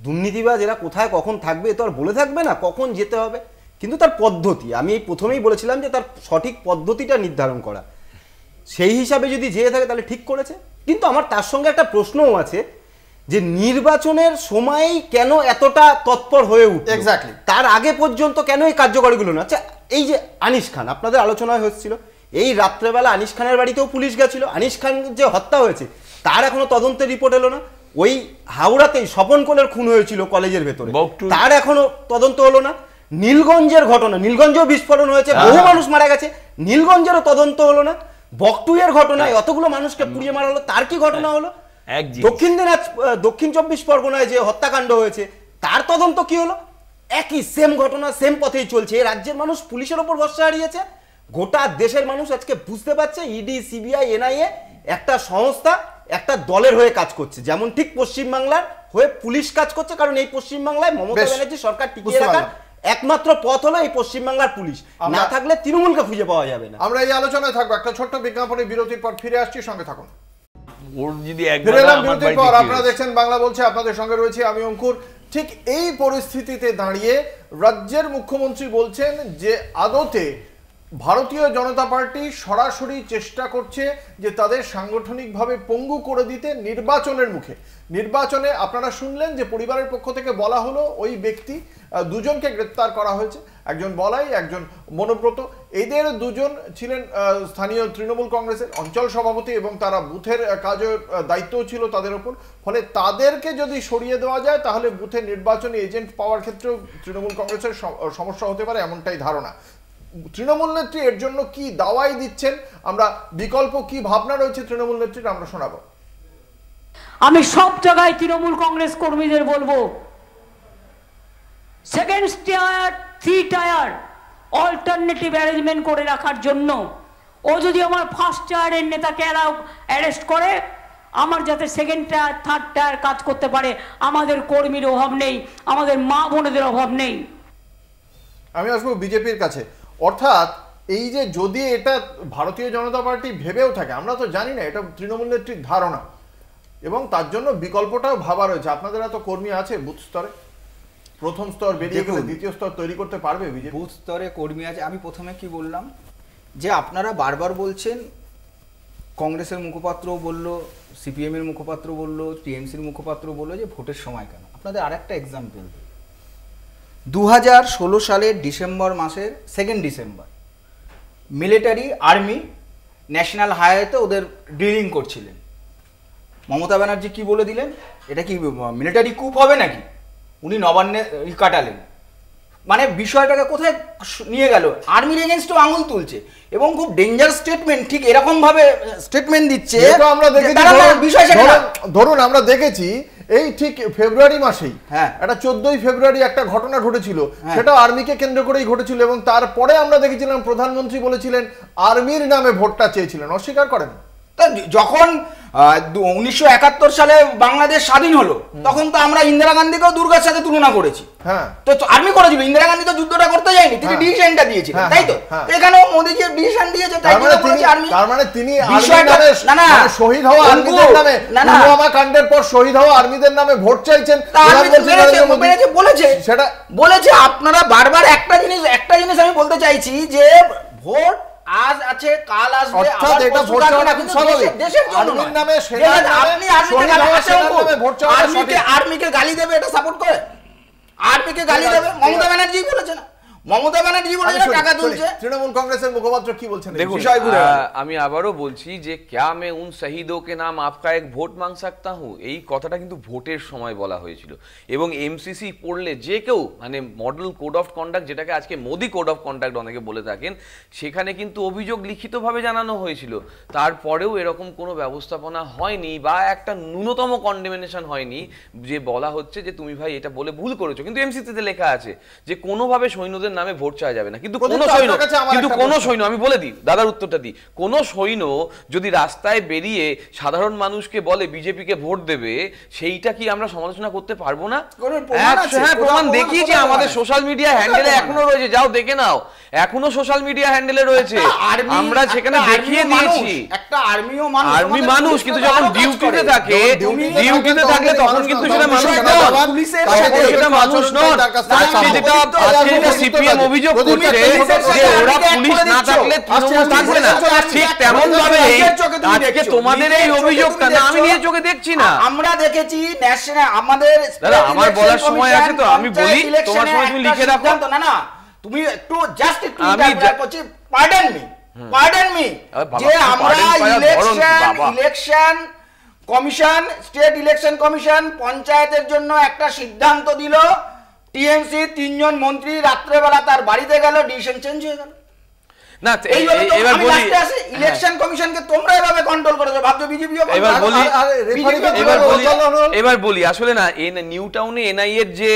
দুর্নীতিবাজ এরা কোথায় কখন থাকবে তো আর বলে থাকবে না, কখন যেতে হবে। কিন্তু তার পদ্ধতি, আমি এই প্রথমেই বলেছিলাম যে তার সঠিক পদ্ধতিটা নির্ধারণ করা, সেই হিসাবে যদি যেয়ে থাকে তাহলে ঠিক করেছে। কিন্তু আমার তার সঙ্গে একটা প্রশ্নও আছে যে নির্বাচনের সময়ই কেন এতটা তৎপর হয়ে উঠল, এক্স্যাক্টলি তার আগে পর্যন্ত কেন এই কার্যকরীগুলো না? আচ্ছা, এই যে আনিস খান, আপনাদের আলোচনায় হচ্ছিল, এই রাত্রেবেলা আনিস খানের বাড়িতেও পুলিশ গেছিল। আনিস খান যে হত্যা হয়েছে তার এখনো তদন্তের রিপোর্ট এলো না। ওই হাওড়াতেই স্বপন কোলের খুন হয়েছিল কলেজের ভেতরে, তার এখনো তদন্ত হলো না। নীলগঞ্জের ঘটনা, নীলগঞ্জেও বিস্ফোরণ হয়েছে, বহু মানুষ মারা গেছে, নীলগঞ্জেরও তদন্ত হলো না। বকটুয়ের ঘটনায় অতগুলো মানুষকে পুড়িয়ে মারা হলো, তার কি ঘটনা হলো? দক্ষিণ 24 পরগনায় যে হত্যাকাণ্ড হয়েছে তার তদন্ত কি হলো? একই সেম ঘটনা, সেম পথেই চলছে। এই রাজ্যের মানুষ পুলিশের ওপর ভরসা হারিয়েছে, গোটা দেশের মানুষ আজকে বুঝতে পারছে ইডি, সিবিআই, এনআইএ একটা সংস্থা, একটা দলের হয়ে কাজ করছে। যেমন ঠিক পশ্চিমবাংলার হয়ে পুলিশ কাজ করছে, কারণ এই পশ্চিমবাংলায় মমতা ব্যানার্জি সরকার টিকিয়ে রাখার একমাত্র পথ হলো এই পশ্চিমবাংলার পুলিশ, না থাকলে তৃণমূলকে খুঁজে পাওয়া যাবে না। আমরা এই আলোচনায় থাকবো, একটা ছোট্ট বিজ্ঞাপনের বিরতির পর ফিরে আসছি, সঙ্গে থাকুন। আপনারা দেখছেন বাংলা বলছে, আপনাদের সঙ্গে রয়েছে আমি অঙ্কুর। ঠিক এই পরিস্থিতিতে দাঁড়িয়ে রাজ্যের মুখ্যমন্ত্রী বলছেন যে আদতে ভারতীয় জনতা পার্টি সরাসরি চেষ্টা করছে যে তাদের সাংগঠনিকভাবে পঙ্গু করে দিতে নির্বাচনের মুখে। নির্বাচনে আপনারা শুনলেন যে পরিবারের পক্ষ থেকে বলা হলো ওই ব্যক্তি দুজনকে গ্রেপ্তার করা হয়েছে, একজন বলাই, একজন মনোব্রত। এদের দুজন ছিলেন স্থানীয় তৃণমূল কংগ্রেসের অঞ্চল সভাপতি এবং তারা বুথের কাজের দায়িত্বও ছিল তাদের ওপর। ফলে তাদেরকে যদি সরিয়ে দেওয়া যায় তাহলে বুথে নির্বাচনী এজেন্ট পাওয়ার ক্ষেত্রেও তৃণমূল কংগ্রেসের সমস্যা হতে পারে, এমনটাই ধারণা। তৃণমূল নেত্রী এর জন্য কি দাওয়াই দিচ্ছেন, আমরা বিকল্প কি ভাবনা রয়েছে তৃণমূল নেত্রীর, আমরা শোনাবো। আমি সব জায়গায় তৃণমূল কংগ্রেস কর্মীদের বলবো, second tyre, 3 tyre alternative arrangement করে রাখার জন্য। ও যদি আমার ফার্স্ট টায়ারের নেতাকে অ্যারেস্ট করে, আমার যাতে সেকেন্ড টায়ার, 3rd টায়ার কাজ করতে পারে। আমাদের কর্মীর অভাব নেই, আমাদের মা বোনেদের অভাব নেই। আমি আসবো বিজেপির কাছে। অর্থাৎ এই যে যদি এটা ভারতীয় জনতা পার্টি ভেবেও থাকে, আমরা তো জানি না, এটা তৃণমূল নেত্রীর ধারণা এবং তার জন্য বিকল্পটাও ভাবা রয়েছে। আপনাদের এত কর্মী আছে বুথ স্তরে, প্রথম স্তর বেরিয়ে গেলে দ্বিতীয় স্তর তৈরি করতে পারবে বিজেপি? বুথ স্তরে কর্মী আছে। আমি প্রথমে কি বললাম যে আপনারা বারবার বলছেন, কংগ্রেসের মুখপাত্র বলল, সিপিএমের মুখপাত্র বলল, টিএমসির মুখপাত্র বলল যে ভোটের সময় কেন। আপনাদের আরেকটা এক্সাম্পল, 2016 সালের ডিসেম্বর মাসের 2 ডিসেম্বর মিলিটারি, আর্মি ন্যাশনাল হাইওয়েতে ওদের ড্রিলিং করছিলেন। মমতা ব্যানার্জি কি বলে দিলেন, এটা কি মিলিটারি কুপ হবে নাকি? উনি নবান্নে কাটালেন। মানে বিষয়টাকে কোথায় নিয়ে গেল? আর্মির এগেনস্টও আঙুল তুলছে এবং খুব ডেঞ্জার স্টেটমেন্ট, ঠিক এরকম ভাবে স্টেটমেন্ট দিচ্ছে। আমরা দেখেছি, ধরুন আমরা দেখেছি এই ঠিক ফেব্রুয়ারি মাসেই একটা 14ই ফেব্রুয়ারি একটা ঘটনা ঘটেছিল, সেটা আর্মিকে কেন্দ্র করেই ঘটেছিল এবং তারপরে আমরা দেখেছিলাম প্রধানমন্ত্রী বলেছিলেন আর্মির নামে ভোটটা চেয়েছিলেন, অস্বীকার করেন। যখন 1971 সালে বাংলাদেশ স্বাধীন হলো, তখন তো আমরা ইন্দিরা গান্ধীকেও দুর্গার সাথে তুলনা করেছি। হ্যাঁ, তো আর্মি করেছিল, ইন্দিরা গান্ধী তো যুদ্ধটা করতে যায়নি, তিনি ডিসিশনটা দিয়েছিলেন, তাই তো? এখানেও মোদিজি ডিসিশন দিয়েছে, তাই তো বলেছে আর্মি। তার মানে তিনি শহীদ হওয়া আর্মিদের নামে, পুলওয়ামা কাণ্ডের পর শহীদ হওয়া আর্মিদের নামে ভোট চাইছেন, বলেছে সেটা বলেছে। আপনারা বারবার একটা জিনিস আমি বলতে চাইছি যে ভোট আজ আছে কাল আসবে, অর্থাৎ এটা ভোট চাওয়াটা খুব স্বাভাবিক। আর্মির নামে সেনার নামে আর্মিকে গালি দেবে, এটা সাপোর্ট করে? আর্মিকে গালি দেবে? মমতা ব্যানার্জি বলেছে না, মমতা ব্যানার্জি বলেছে টাকা তুলছে। তৃণমূল কংগ্রেসের মুখপাত্র কি বলছেন? দেখুন, আমি আবারও বলছি যে ক্যা মে উন শহীদোं के नाम आपका एक ভোট মাং सकता हूं, এই কথাটা কিন্তু ভোটের সময় বলা হয়েছিল। এবং এমসিসি পড়লে যে কেউ, মানে মডেল কোড অফ কন্ডাক্ট, যেটাকে আজকে মোদি কোড অফ কন্ডাক্ট অনেকে বলে থাকেন, সেখানে কিন্তু অভিযোগ লিখিতভাবে জানানো হয়েছিল। তারপরেও এরকম কোনো ব্যবস্থাপনা হয়নি বা একটা ন্যূনতম কন্ডেমনেশন হয়নি যে বলা হচ্ছে যে তুমি ভাই এটা বলে ভুল করেছো। কিন্তু এমসিসিতে লেখা আছে যে কোনোভাবে সৈন্যদের নামে ভোট চাওয়া যাবে না। কিন্তু কোন সৈন্য, আমি বলে দিই, দাদার উত্তরটা দিই, কোন সৈন্য যদি রাস্তায় বেরিয়ে সাধারণ মানুষকে বলে বিজেপিকে ভোট দেবে, সেইটা কি আমরা সমালোচনা করতে পারবো না? হ্যাঁ, প্রমাণ দেখিয়েছি, আমাদের সোশ্যাল মিডিয়া হ্যান্ডেলে এখনো রয়েছে, যাও দেখে নাও, এখনো সোশ্যাল মিডিয়া হ্যান্ডেলে রয়েছে, আমরা সেখানে দেখিয়ে দিয়েছি। একটা আর্মি মানুষ, কিন্তু যখন ডিউটিতে থাকলে তখন কিন্তু সেটা মানুষ নয়। আজকে যেটা সিপিএম অভিযোগ করছে যে ওরা পুলিশ না থাকলে তৃণমূল থাকবে না, ঠিক তেমন ভাবে আজকে তোমাদের এই অভিযোগটা না আমি নিয়ে চোখে দেখছি না, আমরা দেখেছি ন্যাশনাল। আমাদের দাদা আমার বলার সময় আছে তো, আমি বলি, তোমার সময় তুমি লিখে রাখো। না না, তুমি একটু জাস্ট একটু করছি, পার্ডন মি যে আমরা election commission, state election commission পঞ্চায়েতের জন্য একটা সিদ্ধান্ত দিল, টিএমসি 3 জন মন্ত্রী রাত্রেবেলা তার বাড়িতে গেল, ডিসিশন চেঞ্জ হয়ে গেল। না এবার বলি, ইলেকশন কমিশনকে তোমরা এভাবে কন্ট্রোল করেছো, ভাবছো বিজেপি? এবার বলি আসলে না, নিউ টাউনে এনআই এর যে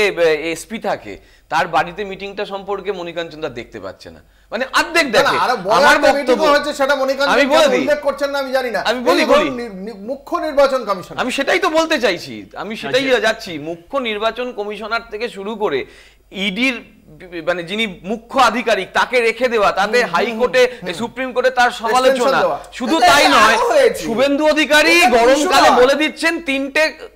এসপি থাকে, তার বাড়িতে মিটিংটা সম্পর্কে মনিকাঞ্চন দা দেখতে পাচ্ছে না, মানে অর্ধেক দেখে। আমার বক্তব্য হচ্ছে সেটা মনিকাঞ্চন উল্লেখ করছেন না, আমি জানি না। আমি বলি মুখ্য নির্বাচন কমিশন, আমি সেটাই তো বলতে চাইছি, আমি সেটাই যাচ্ছি। মুখ্য নির্বাচন কমিশনার থেকে শুরু করে ইডির মানে যিনি মুখ্য আধিকারিক তাকে রেখে দেওয়া, তাতে হাইকোর্টে সুপ্রিম কোর্টে তার সমালোচনা, শুধু তাই নয়, শুভেন্দু অধিকারী গরমকালে বলে দিচ্ছেন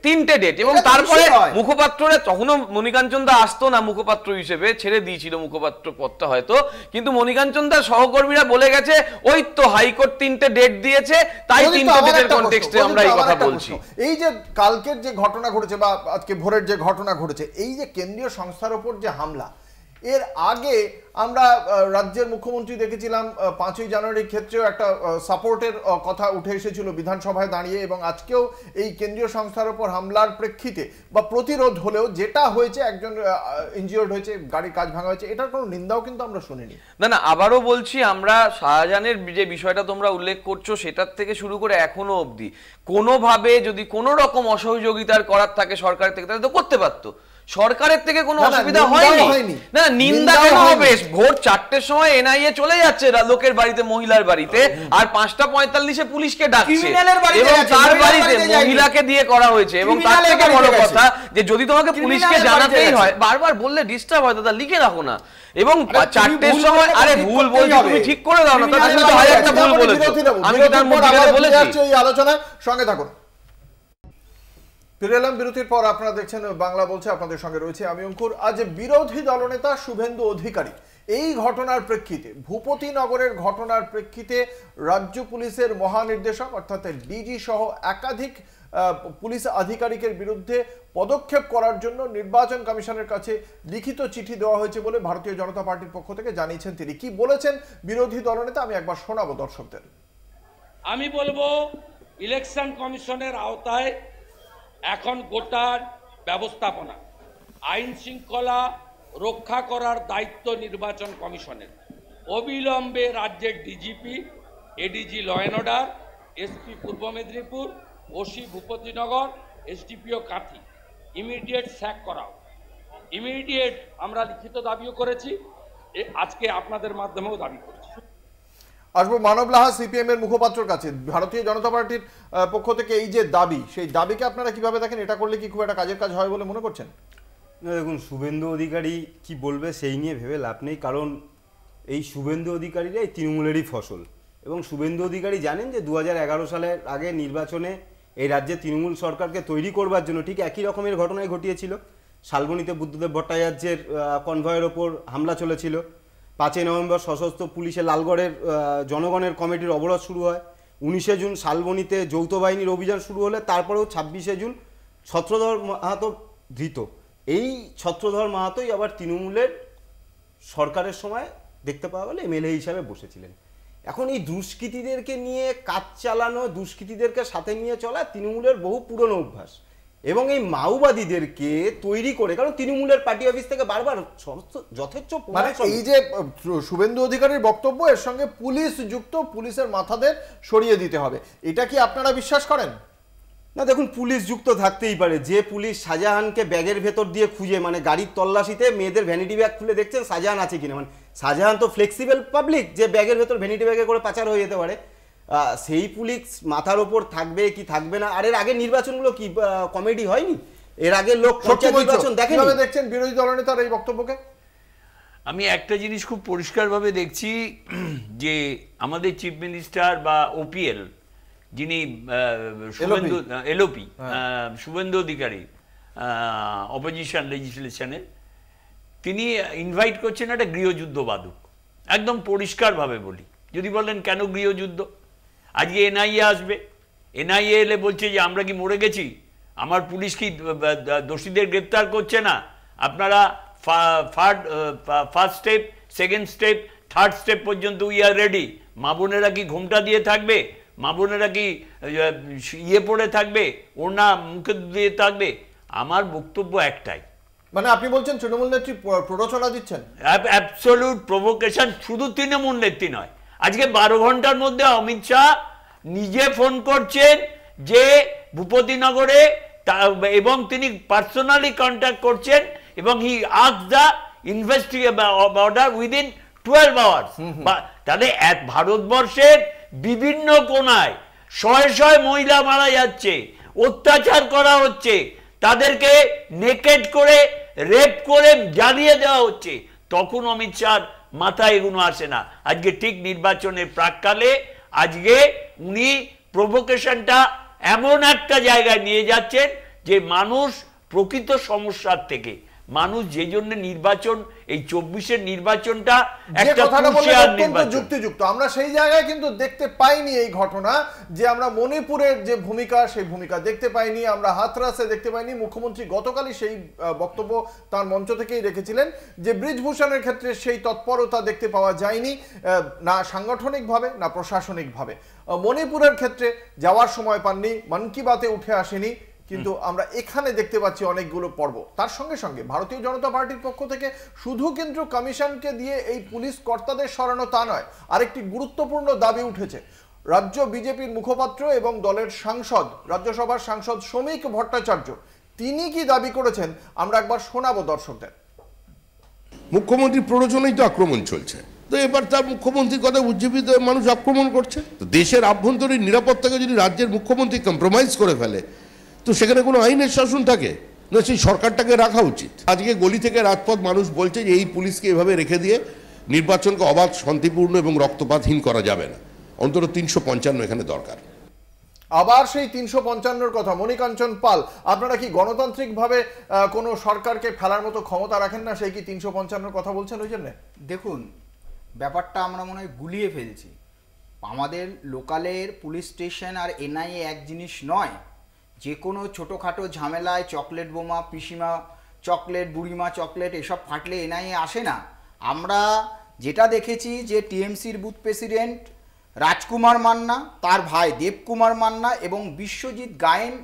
তিনটে ডেট, এবং তারপরে মুখপাত্ররা, তখনও মনিকাঞ্চন দা আসতো না মুখপাত্র হিসেবে, ছেড়ে দিয়েছিল মুখপাত্র পদটা হয়তো, কিন্তু মনিকাঞ্চন দার সহকর্মীরা বলে গেছে ওই তো হাইকোর্ট 3টে ডেট দিয়েছে, তাই 3টে ডেটের কনটেক্সটে আমরা এই কথা বলছি। এই যে কালকের যে ঘটনা ঘটেছে বা আজকে ভোরের যে ঘটনা ঘটেছে, এই যে কেন্দ্রীয় সংস্থার উপর যে হামলা, এর আগে আমরা রাজ্যের মুখ্যমন্ত্রী দেখেছিলাম 5ই জানুয়ারির ক্ষেত্রেও একটা সাপোর্টের কথা উঠে এসেছিল বিধানসভায় দাঁড়িয়ে, এবং আজকেও এই কেন্দ্রীয় সংস্থার উপর হামলার প্রেক্ষিতে বা প্রতিরোধ হলেও যেটা হয়েছে, একজন ইনজিওর্ড হয়েছে, গাড়ির কাচ ভাঙা হয়েছে, এটার কোনো নিন্দাও কিন্তু আমরা শুনিনি। না আবারও বলছি, আমরা শাহজাহানের যে বিষয়টা তোমরা উল্লেখ করছো সেটার থেকে শুরু করে এখনো অবধি কোনোভাবে যদি কোনো রকম অসহযোগিতার করার থাকে সরকার থেকে, তাহলে তো করতে পারতো, সরকারের থেকে কোনো অসুবিধা হয়নি। না নিন্দা কেন হবে? ভোর 4টের সময় এনআইএ চলে যাচ্ছে লোকের বাড়িতে, মহিলার বাড়িতে, আর 5:45 পুলিশকে ডাকছে, এবং তার বাড়িতে মহিলাকে দিয়ে করা হয়েছে। এবং তার থেকে বড় কথা যে যদি তোমাকে পুলিশকে জানাতেই হয়, বারবার বললে ডিস্টার্ব হয়, দাদা লিখে রাখো না। এবং 4টের সময়, আরে ভুল বলছি তুমি ঠিক করে দাও না, তাহলে তুমি আর একটা ভুল বলেছো, আমি কি তার মধ্যে বলেছি? এই আলোচনার সঙ্গে থাকুন। ফিরে এলাম বিরতির পর, আপনারা দেখছেন বাংলা বলছে, আপনাদের সঙ্গে রয়েছে আমি অঙ্কুর। আজ বিরোধী দলনেতা শুভেন্দু অধিকারী এই ঘটনার প্রেক্ষিতে, ভূপতিনগরের ঘটনার প্রেক্ষিতে রাজ্য পুলিশের মহানির্দেশক অর্থাৎ ডিজি সহ একাধিক পুলিশ আধিকারিকের বিরুদ্ধে পদক্ষেপ করার জন্য নির্বাচন কমিশনের কাছে লিখিত চিঠি দেওয়া হয়েছে বলে ভারতীয় জনতা পার্টির পক্ষ থেকে জানিয়েছেন তিনি। কি বলেছেন বিরোধী দলনেতা, আমি একবার শোনাবো দর্শকদের। আমি বলবো, ইলেকশন কমিশনের আওতায় এখন গোটার ব্যবস্থাপনা, আইন শৃঙ্খলা রক্ষা করার দায়িত্ব নির্বাচন কমিশনের। অবিলম্বে রাজ্যের DGP, ADG law and order, SP Purba Medinipur, OC Bhupatinagar, SDPO Kanthi immediate sack করাও। ইমিডিয়েট আমরা লিখিত দাবিও করেছি, আজকে আপনাদের মাধ্যমেও দাবি করছি। আসবো মানব লাহা সিপিএম এর মুখপাত্রের কাছে। ভারতীয় জনতা পার্টির পক্ষ থেকে এই যে দাবি, সেই দাবিকে আপনারা কিভাবে দেখেন? এটা করলে কি খুব একটা কাজের কাজ হয় বলে মনে করছেন? না দেখুন, শুভেন্দু অধিকারী কি বলবে সেই নিয়ে ভেবে লাভ নেই, কারণ এই শুভেন্দু অধিকারীরাই তৃণমূলেরই ফসল। এবং শুভেন্দু অধিকারী জানেন যে 2011 সালের আগে নির্বাচনে এই রাজ্যে তৃণমূল সরকারকে তৈরি করবার জন্য ঠিক একই রকমের ঘটনাই ঘটিয়েছিল। শালবনীতে বুদ্ধদেব ভট্টাচার্যের কনভয়ের ওপর হামলা চলেছিল। 5ই নভেম্বর সশস্ত্র পুলিশে লালগড়ের জনগণের কমিটির অবরোধ শুরু হয়। 19শে জুন শালবনীতে যৌথ বাহিনীর অভিযান শুরু হলে তারপরেও 26শে জুন ছত্রধর মাহাতো ধৃত। এই ছত্রধর মাহাতোই আবার তৃণমূলের সরকারের সময় দেখতে পাওয়া গেলে এমএলএ হিসাবে বসেছিলেন। এখন এই দুষ্কৃতীদেরকে নিয়ে কাজ চালানো, দুষ্কৃতীদেরকে সাথে নিয়ে চলা তৃণমূলের বহু পুরনো অভ্যাস। এবং এই মাওবাদীদেরকে তৈরি করে, কারণ তৃণমূলের পার্টি অফিস থেকে বারবার যথেচ্ছ মানে এই যে শুভেন্দু অধিকারীর বক্তব্য, এর সঙ্গে পুলিশ যুক্ত, পুলিশের মাথাদের সরিয়ে দিতে হবে, এটা কি আপনারা বিশ্বাস করেন? না দেখুন, পুলিশ যুক্ত থাকতেই পারে। যে পুলিশ শাহজাহানকে ব্যাগের ভেতর দিয়ে খুঁজে, মানে গাড়ির তল্লাশিতে মেয়েদের ভ্যানিটি ব্যাগ খুলে দেখছেন শাহজাহান আছে কিনা, মানে শাহজাহান তো ফ্লেক্সিবল পাবলিক, যে ব্যাগের ভেতর ভ্যানিটি ব্যাগে করে পাচার হয়ে যেতে পারে। সেই পুলিশ মাথার ওপর থাকবে কি থাকবে না? আর এর আগের নির্বাচনগুলো কি কমেডি হয়নি? এর আগে লোক নির্বাচন দেখেন। দেখছেন বিরোধী দলনেতার এই বক্তব্যকে? আমি একটা জিনিস খুব পরিষ্কারভাবে দেখছি যে আমাদের চিফ মিনিস্টার বা ওপিএল, যিনি এলওপি শুভেন্দু অধিকারী অপোজিশন লেজিসলেশনের, তিনি ইনভাইট করছেন একটা গৃহযুদ্ধ বাদক। একদম পরিষ্কারভাবে বলি, যদি বলেন কেন গৃহযুদ্ধ, আজকে এনআইএ আসবে, এনআইএ এলে বলছে যে আমরা কি মরে গেছি, আমার পুলিশ কি দোষীদের গ্রেপ্তার করছে না, আপনারা first step, second step, third step পর্যন্ত উই আর রেডি। মা বোনেরা কি ঘোমটা দিয়ে থাকবে? মা বোনেরা কি ইয়ে পড়ে থাকবে, ওড়না মুখে দিয়ে থাকবে? আমার বক্তব্য একটাই, মানে আপনি বলছেন তৃণমূল নেত্রী প্ররোচনা দিচ্ছেন? Absolute provocation. শুধু তৃণমূল নেত্রী নয়, আজকে 12 ঘন্টার মধ্যে অমিত শাহ নিজে ফোন করছেন যে ভূপতিনগরে, এবং তিনি পার্সোনালি কন্ট্যাক্ট করছেন, এবং he ask the investigation order within 12 hours. তাহলে ভারতবর্ষের বিভিন্ন কোণায় শয়ে শয়ে মহিলা মারা যাচ্ছে, অত্যাচার করা হচ্ছে, তাদেরকে নেকেড করে রেপ করে জ্বালিয়ে দেওয়া হচ্ছে, তখন অমিত শাহর মাথায় এগুলো আসে না। আজকে ঠিক নির্বাচনের প্রাককালে আজকে উনি প্রভোকেশনটা এমন একটা জায়গায় নিয়ে যাচ্ছেন যে মানুষ প্রকৃত সমস্যার থেকে, মানুষ যে জন্য নির্বাচন, এই 24-এর নির্বাচনটা একটা যুক্তিযুক্ত, আমরা সেই জায়গায় কিন্তু দেখতে পাইনি এই ঘটনা, যে আমরা মণিপুরের যে ভূমিকা, সেই ভূমিকা দেখতে পাইনি, আমরা হাতরাসে দেখতে পাইনি। মুখ্যমন্ত্রী গতকালই সেই বক্তব্য তার মঞ্চ থেকেই রেখেছিলেন যে ব্রিজভূষণের ক্ষেত্রে সেই তৎপরতা দেখতে পাওয়া যায়নি, না সাংগঠনিকভাবে না প্রশাসনিকভাবে। মণিপুরের ক্ষেত্রে যাওয়ার সময় পাননি, মন কি বাতে উঠে আসেনি, কিন্তু আমরা এখানে দেখতে পাচ্ছি অনেকগুলো পর্ব। তার সঙ্গে সঙ্গে ভারতীয় জনতা পার্টির পক্ষ থেকে শুধু কিন্তু কমিশনকে দিয়ে এই পুলিশ কর্তাদের সরানো তা নয়, আরেকটি গুরুত্বপূর্ণ দাবি উঠেছে। রাজ্য বিজেপির মুখপাত্র এবং দলের সাংসদ, রাজ্যসভার সাংসদ শ্রমিক ভট্টাচার্য, তিনি কি দাবি করেছেন আমরা একবার শোনাবো দর্শকদের। মুখ্যমন্ত্রীর প্ররোচনায় তো আক্রমণ চলছে, তো এবার তার মুখ্যমন্ত্রীর কথা উজ্জীবিত মানুষ আক্রমণ করছে। তো দেশের আভ্যন্তরীণ নিরাপত্তাকে যদি রাজ্যের মুখ্যমন্ত্রী কম্প্রোমাইজ করে ফেলে, তো সেখানে কোনো আইনের শাসন থাকে না, সেই সরকারটাকে রাখা উচিত। আজকে গলি থেকে রাজপথ মানুষ বলছে যে এই পুলিশকে এভাবে রেখে দিয়ে নির্বাচনকে অবাধ, শান্তিপূর্ণ এবং রক্তপাতহীন করা যাবে না, অন্তত 355 এখানে দরকার। আবার সেই 355-র কথা, মণিকাঞ্চন পাল, আপনারা কি গণতান্ত্রিকভাবে কোনো সরকারকে ফেলার মতো ক্ষমতা রাখেন না, সেই কি 355-র কথা বলছেন ওই জন্য? দেখুন, ব্যাপারটা আমরা মনে হয় গুলিয়ে ফেলছি। আমাদের লোকালের পুলিশ স্টেশন আর এনআইএ এক জিনিস নয়। যে কোনো ছোটোখাটো ঝামেলায় চকলেট বোমা, পিসিমা চকলেট, বুড়িমা চকলেট এসব ফাটলে এনআইএ আসে না। আমরা যেটা দেখেছি যে টিএমসির বুথ প্রেসিডেন্ট রাজকুমার মান্না, তার ভাই দেবকুমার মান্না এবং বিশ্বজিৎ গায়েন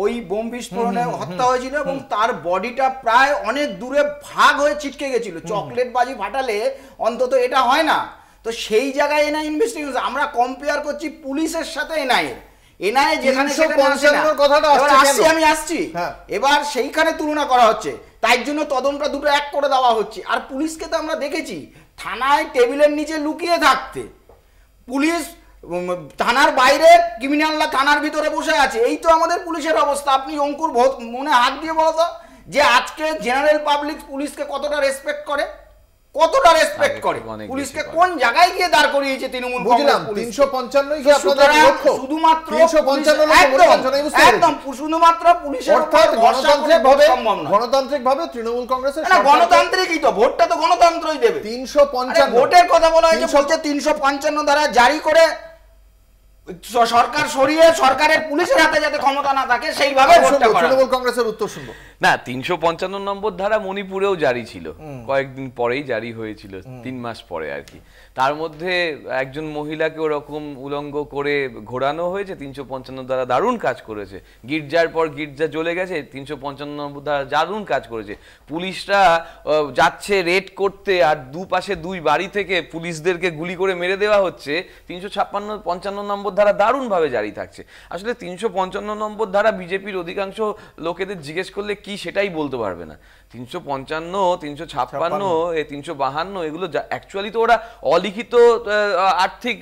ওই বোম বিস্ফোরণে হত্যা হয়েছিল, এবং তার বডিটা প্রায় অনেক দূরে ভাগ হয়ে ছিটকে গেছিল। চকলেট বাজি ফাটালে অন্তত এটা হয় না। তো সেই জায়গায় এনআইএ ইনভেস্টিগেশন, আমরা কম্পেয়ার করছি পুলিশের সাথে এনআইএ। এনআইএ যেখানে আমি আসছি, এবার সেইখানে তুলনা করা হচ্ছে, তাই জন্য তদন্তটা দুটো এক করে দেওয়া হচ্ছে। আর পুলিশকে তো আমরা দেখেছি থানায় টেবিলের নিচে লুকিয়ে থাকতে, পুলিশ থানার বাইরে, ক্রিমিনালরা থানার ভিতরে বসে আছে। এই তো আমাদের পুলিশের অবস্থা। আপনি অঙ্কুর মনে হাত দিয়ে বলো তো যে আজকে জেনারেল পাবলিক পুলিশকে কতটা রেসপেক্ট করে, কতটা রেসপেক্ট করে পুলিশকে, কোন জায়গায় গিয়ে দাঁড় করিয়েছে তৃণমূল কংগ্রেস পুলিশ। 355 কি আপনাদের লক্ষ্য? শুধুমাত্র 355 একদম শুধুমাত্র পুলিশের অর্থাৎ গণতান্ত্রিকভাবে তৃণমূল কংগ্রেসের গণতান্ত্রিকই তো, ভোটটা তো গণতন্ত্রই দেবে। 355 ভোটের কথা বলা হয়েছে, বলছে 355 ধারা জারি করে সরকার সরিয়ে সরকারের পুলিশের হাতে যাতে ক্ষমতা না থাকে সেইভাবে ভোটটা করা। তৃণমূল কংগ্রেসের উত্তর শুনবো। না, 355 নম্বর ধারা মণিপুরেও জারি ছিল, কয়েকদিন পরেই জারি হয়েছিল, 3 মাস পরে আর কি। তার মধ্যে একজন মহিলাকে ওরকম উলঙ্গ করে ঘোরানো হয়েছে। 355 ধারা দারুণ কাজ করেছে, গির্জার পর গির্জা জ্বলে গেছে, 355 নম্বর ধারা দারুণ কাজ করেছে। পুলিশরা যাচ্ছে রেড করতে, আর দুপাশে 2 বাড়ি থেকে পুলিশদেরকে গুলি করে মেরে দেওয়া হচ্ছে। 355 নম্বর ধারা দারুণভাবে জারি থাকছে। আসলে 355 নম্বর ধারা বিজেপির অধিকাংশ লোকেদের জিজ্ঞেস করলে কি সেটাই বলতে পারবে না। 355, 356, 352 এগুলো অ্যাকচুয়ালি তো ওরা অলিখিত আর্থিক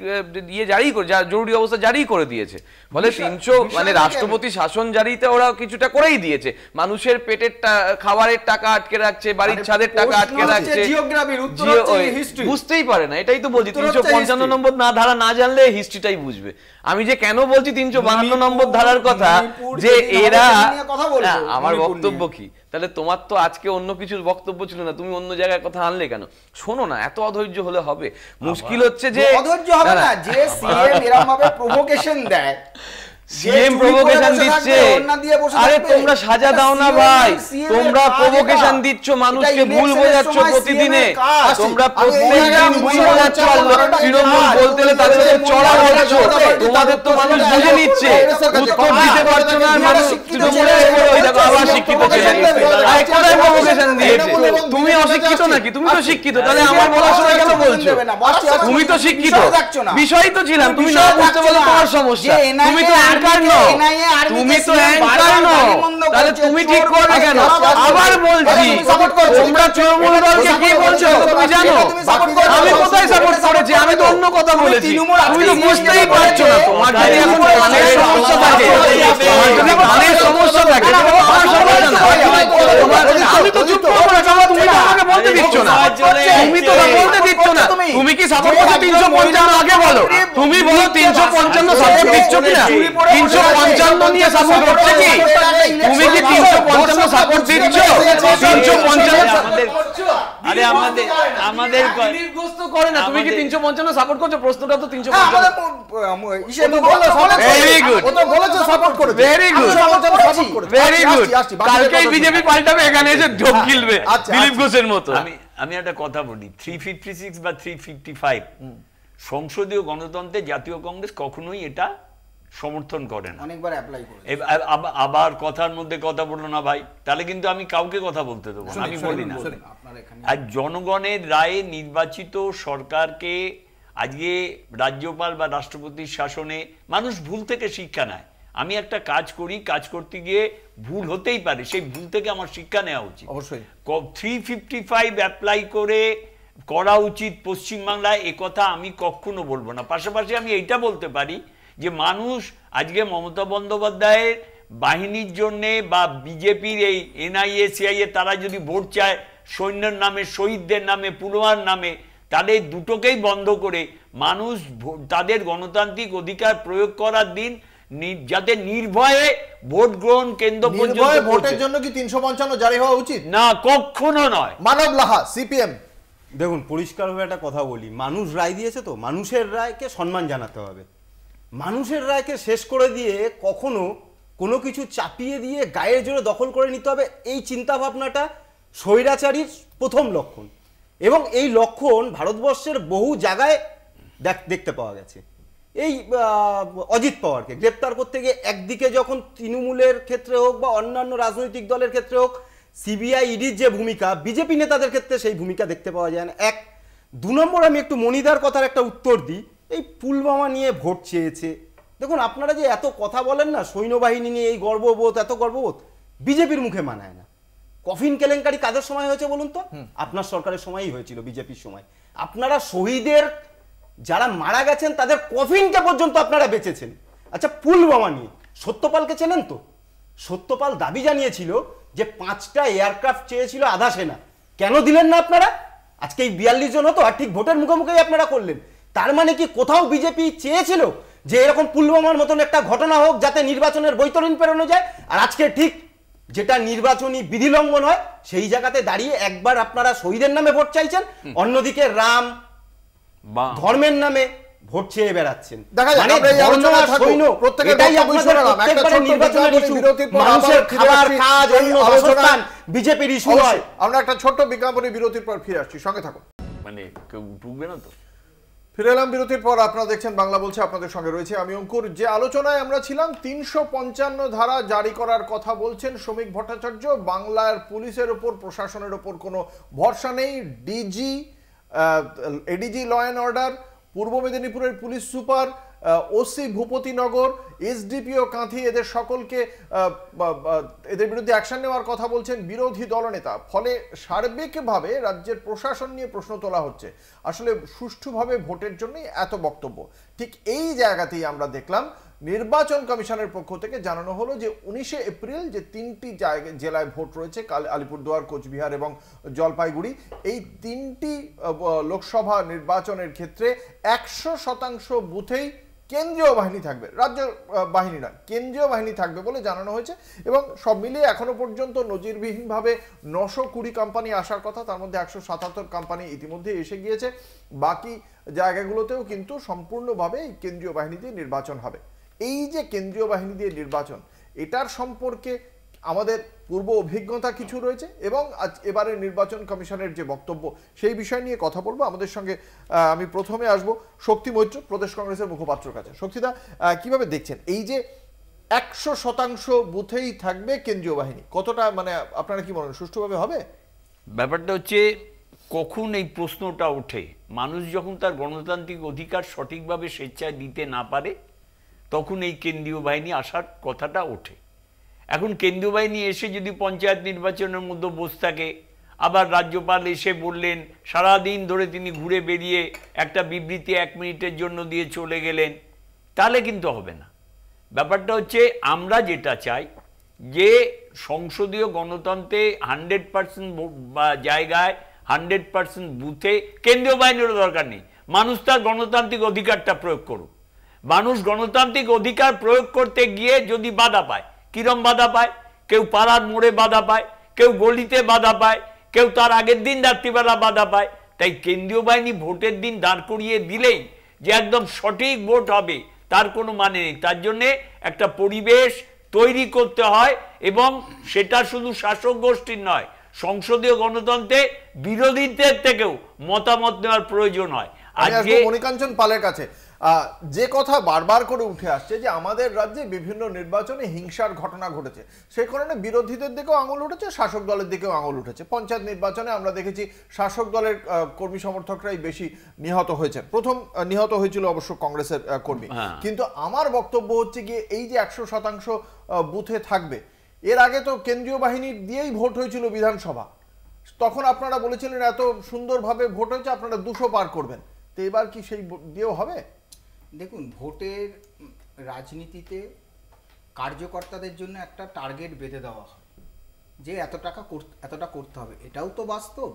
ইয়ে জারি করে, জরুরি অবস্থা জারি করে দিয়েছে। ফলে 300 মানে রাষ্ট্রপতি শাসন জারিতে ওরা কিছুটা করেই দিয়েছে। মানুষের পেটের খাবারের টাকা আটকে রাখছে, বাড়ির ছাদের টাকা আটকে রাখছে, বুঝতেই পারে না। এটাই তো বলছি, 355 নম্বর ধারা না জানলে হিস্ট্রিটাই বুঝবে। আমি যে কেন বলছি 352 নম্বর ধারার কথা, যে এরা, আমার বক্তব্য কি তাহলে? তোমার তো আজকে অন্য কিছুর বক্তব্য ছিল না, তুমি অন্য জায়গায় কথা আনলে কেন? শোনো না, এত অধৈর্য হলে হবে? মুশকিল হচ্ছে যে অধৈর্য হবে না, যে সিএম এরকম ভাবে প্রভোকেশন দেয়, সিএম প্রভোকেশন দিচ্ছে। আরে তোমরা সাজা দাও না ভাই, তোমরা প্রভোকেশন দিচ্ছ, মানুষকে ভুল বোঝাচ্ছ প্রতিদিনে, তোমরা প্রত্যেকদিন ভুল বোঝাচ্ছ। তৃণমূল বলতে তাদের চড়া হচ্ছ, তোমাদের তো মানুষ বুঝে নিচ্ছে, উত্তর দিতে পারছো না। মানুষ তৃণমূলের ওই দেখো আবার শিক্ষিত ছেলে, কোথায় প্রভোকেশন দিয়েছে? তুমি অশিক্ষিত নাকি? তুমি তো শিক্ষিত, তাহলে আমার বলার সময় কেন বলছো? তুমি তো শিক্ষিত, বিষয় তো ছিলাম, তুমি না বুঝতে পারলে তোমার সমস্যা। তুমি তো তুমি তো অ্যাঙ্কার নও, তাহলে তুমি ঠিক করবে কেন? আবার বলছি, তোমরা তৃণমূল দলকে কি বলছো তুমি জানো? আমি কোথায় সাপোর্ট করেছি? আমি তো অন্য কথা বলেছি, তুমি তো বুঝতেই পারছো না। তোমার যদি এখন কানের সমস্যা থাকে, তোমার যদি কানের সমস্যা থাকে, আমি তো চুপ করবো না, তুমি তো আমাকে বলতে দিচ্ছ না, তুমি তো বলতে দিচ্ছ না। তুমি কি সাপোর্ট করছো 355? আগে বলো, তুমি বলো 355 সাপোর্ট দিচ্ছ কিনা? 355 নিয়ে সাপোর্ট হচ্ছে কি? তুমি কি 355 সাপোর্ট দিচ্ছ? 355 আরে আমাদের নির্গোস্ত করে না, তুমি কি 355 সাপোর্ট করছো? প্রশ্নটা তো 355। ভেরি গুড, ও তো বলেছে সাপোর্ট করে। Very good, very good. কালকেই বিজেপি পাল্টাবে, এখানে এসে ঢোক গিলবে দিলীপ ঘোষের মতো। আমি একটা কথা বলি, 356 বা 355 সংসদীয় গণতন্ত্রে জাতীয় কংগ্রেস কখনোই এটা সমর্থন করে না। অনেকবার অ্যাপ্লাই করে আবার কথার মধ্যে কথা বললো না ভাই, তাহলে কিন্তু আমি কাউকে কথা বলতে দেবো না, আমি বলি না। আর জনগণের রায়ে নির্বাচিত সরকারকে আজকে রাজ্যপাল বা রাষ্ট্রপতির শাসনে মানুষ ভুল থেকে শিক্ষা নেয়। আমি একটা কাজ করি, কাজ করতে গিয়ে ভুল হতেই পারে, সেই ভুল থেকে আমার শিক্ষা নেওয়া উচিত। অবশ্যই 355 অ্যাপ্লাই করা উচিত পশ্চিমবাংলায়, একথা আমি কখনো বলবো না। পাশাপাশি আমি এইটা বলতে পারি যে মানুষ আজকে মমতা বন্দ্যোপাধ্যায়ের বাহিনীর জন্যে বা বিজেপির এই এনআইএ সিআইএ তারা যদি ভোট চায় সৈন্যের নামে, শহীদদের নামে, পুলওয়ার নামে, তাদের দুটোকেই বন্ধ করে মানুষ তাদের গণতান্ত্রিক অধিকার প্রয়োগ করার দিন, যাতে নির্ভয়ে ভোট গ্রহণ কেন্দ্র পর্যন্ত ভোটের জন্য কি 355 জারি হওয়া উচিত? না, কখনো নয়। মানব লাহা, সিপিএম। দেখুন, পরিষ্কারভাবে একটা কথা বলি, মানুষ রায় দিয়েছে, তো মানুষের রায়কে সম্মান জানাতে হবে। মানুষের রায়কে শেষ করে দিয়ে কখনো কোনো কিছু চাপিয়ে দিয়ে গায়ের জোরে দখল করে নিতে হবে, এই চিন্তা ভাবনাটা স্বৈরাচারীর প্রথম লক্ষণ। এবং এই লক্ষণ ভারতবর্ষের বহু জায়গায় দেখতে পাওয়া গেছে। এই অজিত পাওয়ারকে গ্রেপ্তার করতে গিয়ে একদিকে যখন তৃণমূলের ক্ষেত্রে হোক বা অন্যান্য রাজনৈতিক দলের ক্ষেত্রে হোক, সিবিআই ইডির যে ভূমিকা, বিজেপি নেতাদের ক্ষেত্রে সেই ভূমিকা দেখতে পাওয়া যায় না। 2 নম্বর আমি একটু মনিদার কথার একটা উত্তর দিই। এই পুলওয়ামা নিয়ে ভোট চেয়েছে, দেখুন আপনারা যে এত কথা বলেন না সৈন্যবাহিনী নিয়ে, এই গর্ববোধ, এত গর্ববোধ বিজেপির মুখে মানায় না। কফিন কেলেঙ্কারি কাদের সময় হয়েছে বলুন তো? আপনার সরকারের সময়ই হয়েছিল, বিজেপির সময়। আপনারা শহীদের যারা মারা গেছেন তাদের কফিনটা পর্যন্ত আপনারা বেঁচেছেন। আচ্ছা, পুলওয়ামা নিয়ে সত্যপালকে চেনেন তো? সত্যপাল দাবি জানিয়েছিল যে 5টা এয়ারক্রাফট চেয়েছিল আধা সেনা, কেন দিলেন না আপনারা? আজকে এই 42 জন হতো আর ঠিক ভোটের মুখোমুখি আপনারা করলেন। তার মানে কি কোথাও বিজেপি চেয়েছিল যে এরকম পুলওয়ামার মতন একটা ঘটনা হোক যাতে নির্বাচনের বৈতরণী পেরোনো যায়? আর আজকে ঠিক যেটা নির্বাচনী বিধি লঙ্ঘন হয় সেই জায়গাতে দাঁড়িয়ে একবার আপনারা শহীদের নামে ভোট চাইছেন, অন্যদিকে রাম ধর্মের নামে ভোট চেয়ে বেড়াচ্ছেন। বিজেপির ইস্যু হয়। আমরা একটা ছোট্ট বিজ্ঞাপনী বিরতির পর ফিরে আসছি, সঙ্গে থাকুন। মানে কেউ ঢুকবে না তো। ফিরে এলাম বিরতির পর, আপনারা দেখছেন বাংলা বলছে, আপনাদের সঙ্গে রয়েছে আমি অঙ্কুর। যে আলোচনায় আমরা ছিলাম, 355 ধারা জারি করার কথা বলছেন শ্রমিক ভট্টাচার্য। বাংলার পুলিশের ওপর, প্রশাসনের ওপর কোনো ভরসা নেই। DG, ADG law and order, পূর্ব মেদিনীপুরের police super, OC Bhupatinagar, SDPO Kanthi, এদের সকলকে এদের বিরুদ্ধে অ্যাকশন নেওয়ার কথা বলছেন বিরোধী দলনেতা। ফলে সার্বিকভাবে রাজ্যের প্রশাসন নিয়ে প্রশ্ন তোলা হচ্ছে, আসলে সুষ্ঠুভাবে ভোটের জন্যই এত বক্তব্য। ঠিক এই জায়গাতেই আমরা দেখলাম নির্বাচন কমিশনের পক্ষ থেকে জানানো হলো যে 19শে এপ্রিল যে 3টি জেলায় ভোট রয়েছে, আলিপুরদুয়ার, কোচবিহার এবং জলপাইগুড়ি, এই 3টি লোকসভা নির্বাচনের ক্ষেত্রে 100% বুথেই কেন্দ্রীয় বাহিনী থাকবে, রাজ্য বাহিনী নয়, কেন্দ্রীয় বাহিনী থাকবে বলে জানানো হয়েছে। এবং সব মিলিয়ে এখনো পর্যন্ত নজিরবিহীনভাবে 920 কোম্পানি আসার কথা, তার মধ্যে 177 কোম্পানি ইতিমধ্যে এসে গিয়েছে। বাকি জায়গাগুলোতেও কিন্তু সম্পূর্ণভাবে কেন্দ্রীয় বাহিনী দিয়ে নির্বাচন হবে। এই যে কেন্দ্রীয় বাহিনী দিয়ে নির্বাচন, এটার সম্পর্কে আমাদের পূর্ব অভিজ্ঞতা কিছু রয়েছে এবং আজ এবারে নির্বাচন কমিশনের যে বক্তব্য, সেই বিষয় নিয়ে কথা বলবো। আমাদের সঙ্গে আমি প্রথমে আসব শক্তি মৈত্র, প্রদেশ কংগ্রেসের মুখপাত্রের কাছে। শক্তিদা, কিভাবে দেখছেন এই যে 100% বুথেই থাকবে কেন্দ্রীয় বাহিনী, কতটা মানে আপনারা কি মনে হয় সুষ্ঠুভাবে হবে? ব্যাপারটা হচ্ছে, কখন এই প্রশ্নটা ওঠে, মানুষ যখন তার গণতান্ত্রিক অধিকার সঠিকভাবে স্বেচ্ছায় দিতে না পারে, তখন এই কেন্দ্রীয় বাহিনী আসার কথাটা ওঠে। এখন কেন্দ্রীয় বাহিনী এসে যদি পঞ্চায়েত নির্বাচনের মধ্যে বসে থাকে, আবার রাজ্যপাল এসে বললেন, সারাদিন ধরে তিনি ঘুরে বেরিয়ে একটা বিবৃতি 1 মিনিটের জন্য দিয়ে চলে গেলেন, তাহলে কিন্তু হবে না। ব্যাপারটা হচ্ছে, আমরা যেটা চাই যে সংসদীয় গণতন্ত্রে 100% জায়গায় 100% বুথে কেন্দ্রীয় বাহিনীরও দরকার নেই, মানুষ তার গণতান্ত্রিক অধিকারটা প্রয়োগ করুক। মানুষ গণতান্ত্রিক অধিকার প্রয়োগ করতে গিয়ে যদি বাধা পায়, কিরম বাধা পায়, কেউ পাড়ার মোড়ে বাধা পায়, কেউ গলিতে বাধা পায়, কেউ তার আগের দিন রাত্রিবেলা বাধা পায়। তাই কেন্দ্রীয় বাহিনী ভোটের দিন দাঁড় করিয়ে দিলেই যে একদম সঠিক ভোট হবে তার কোনো মানে নেই। তার জন্যে একটা পরিবেশ তৈরি করতে হয়, এবং সেটা শুধু শাসক গোষ্ঠীর নয়, সংসদীয় গণতন্ত্রে বিরোধীদের থেকেও মতামত নেওয়ার প্রয়োজন হয়। আজকে মণিকাঞ্চন পালের কাছে যে কথা বারবার করে উঠে আসছে যে আমাদের রাজ্যে বিভিন্ন নির্বাচনে হিংসার ঘটনা ঘটেছে, সেই কারণে বিরোধীদের দিকেও আঙুল উঠেছে, শাসক দলের দিকেও আঙুল উঠেছে। পঞ্চায়েত নির্বাচনে আমরা দেখেছি শাসক দলের কর্মী সমর্থকরাই বেশি নিহত হয়েছে। প্রথম নিহত হয়েছিল অবশ্য কংগ্রেসের কর্মী। কিন্তু আমার বক্তব্য হচ্ছে গিয়ে এই যে 100% বুথে থাকবে, এর আগে তো কেন্দ্রীয় বাহিনী দিয়েই ভোট হয়েছিল বিধানসভা, তখন আপনারা বলেছিলেন এত সুন্দরভাবে ভোট হয়েছে আপনারা 200 পার করবেন, তো এবার কি সেই দিয়েও হবে? দেখুন, ভোটের রাজনীতিতে কার্যকর্তাদের জন্য একটা টার্গেট বেঁধে দেওয়া হয় যে এতটা করতে হবে। এটাও তো বাস্তব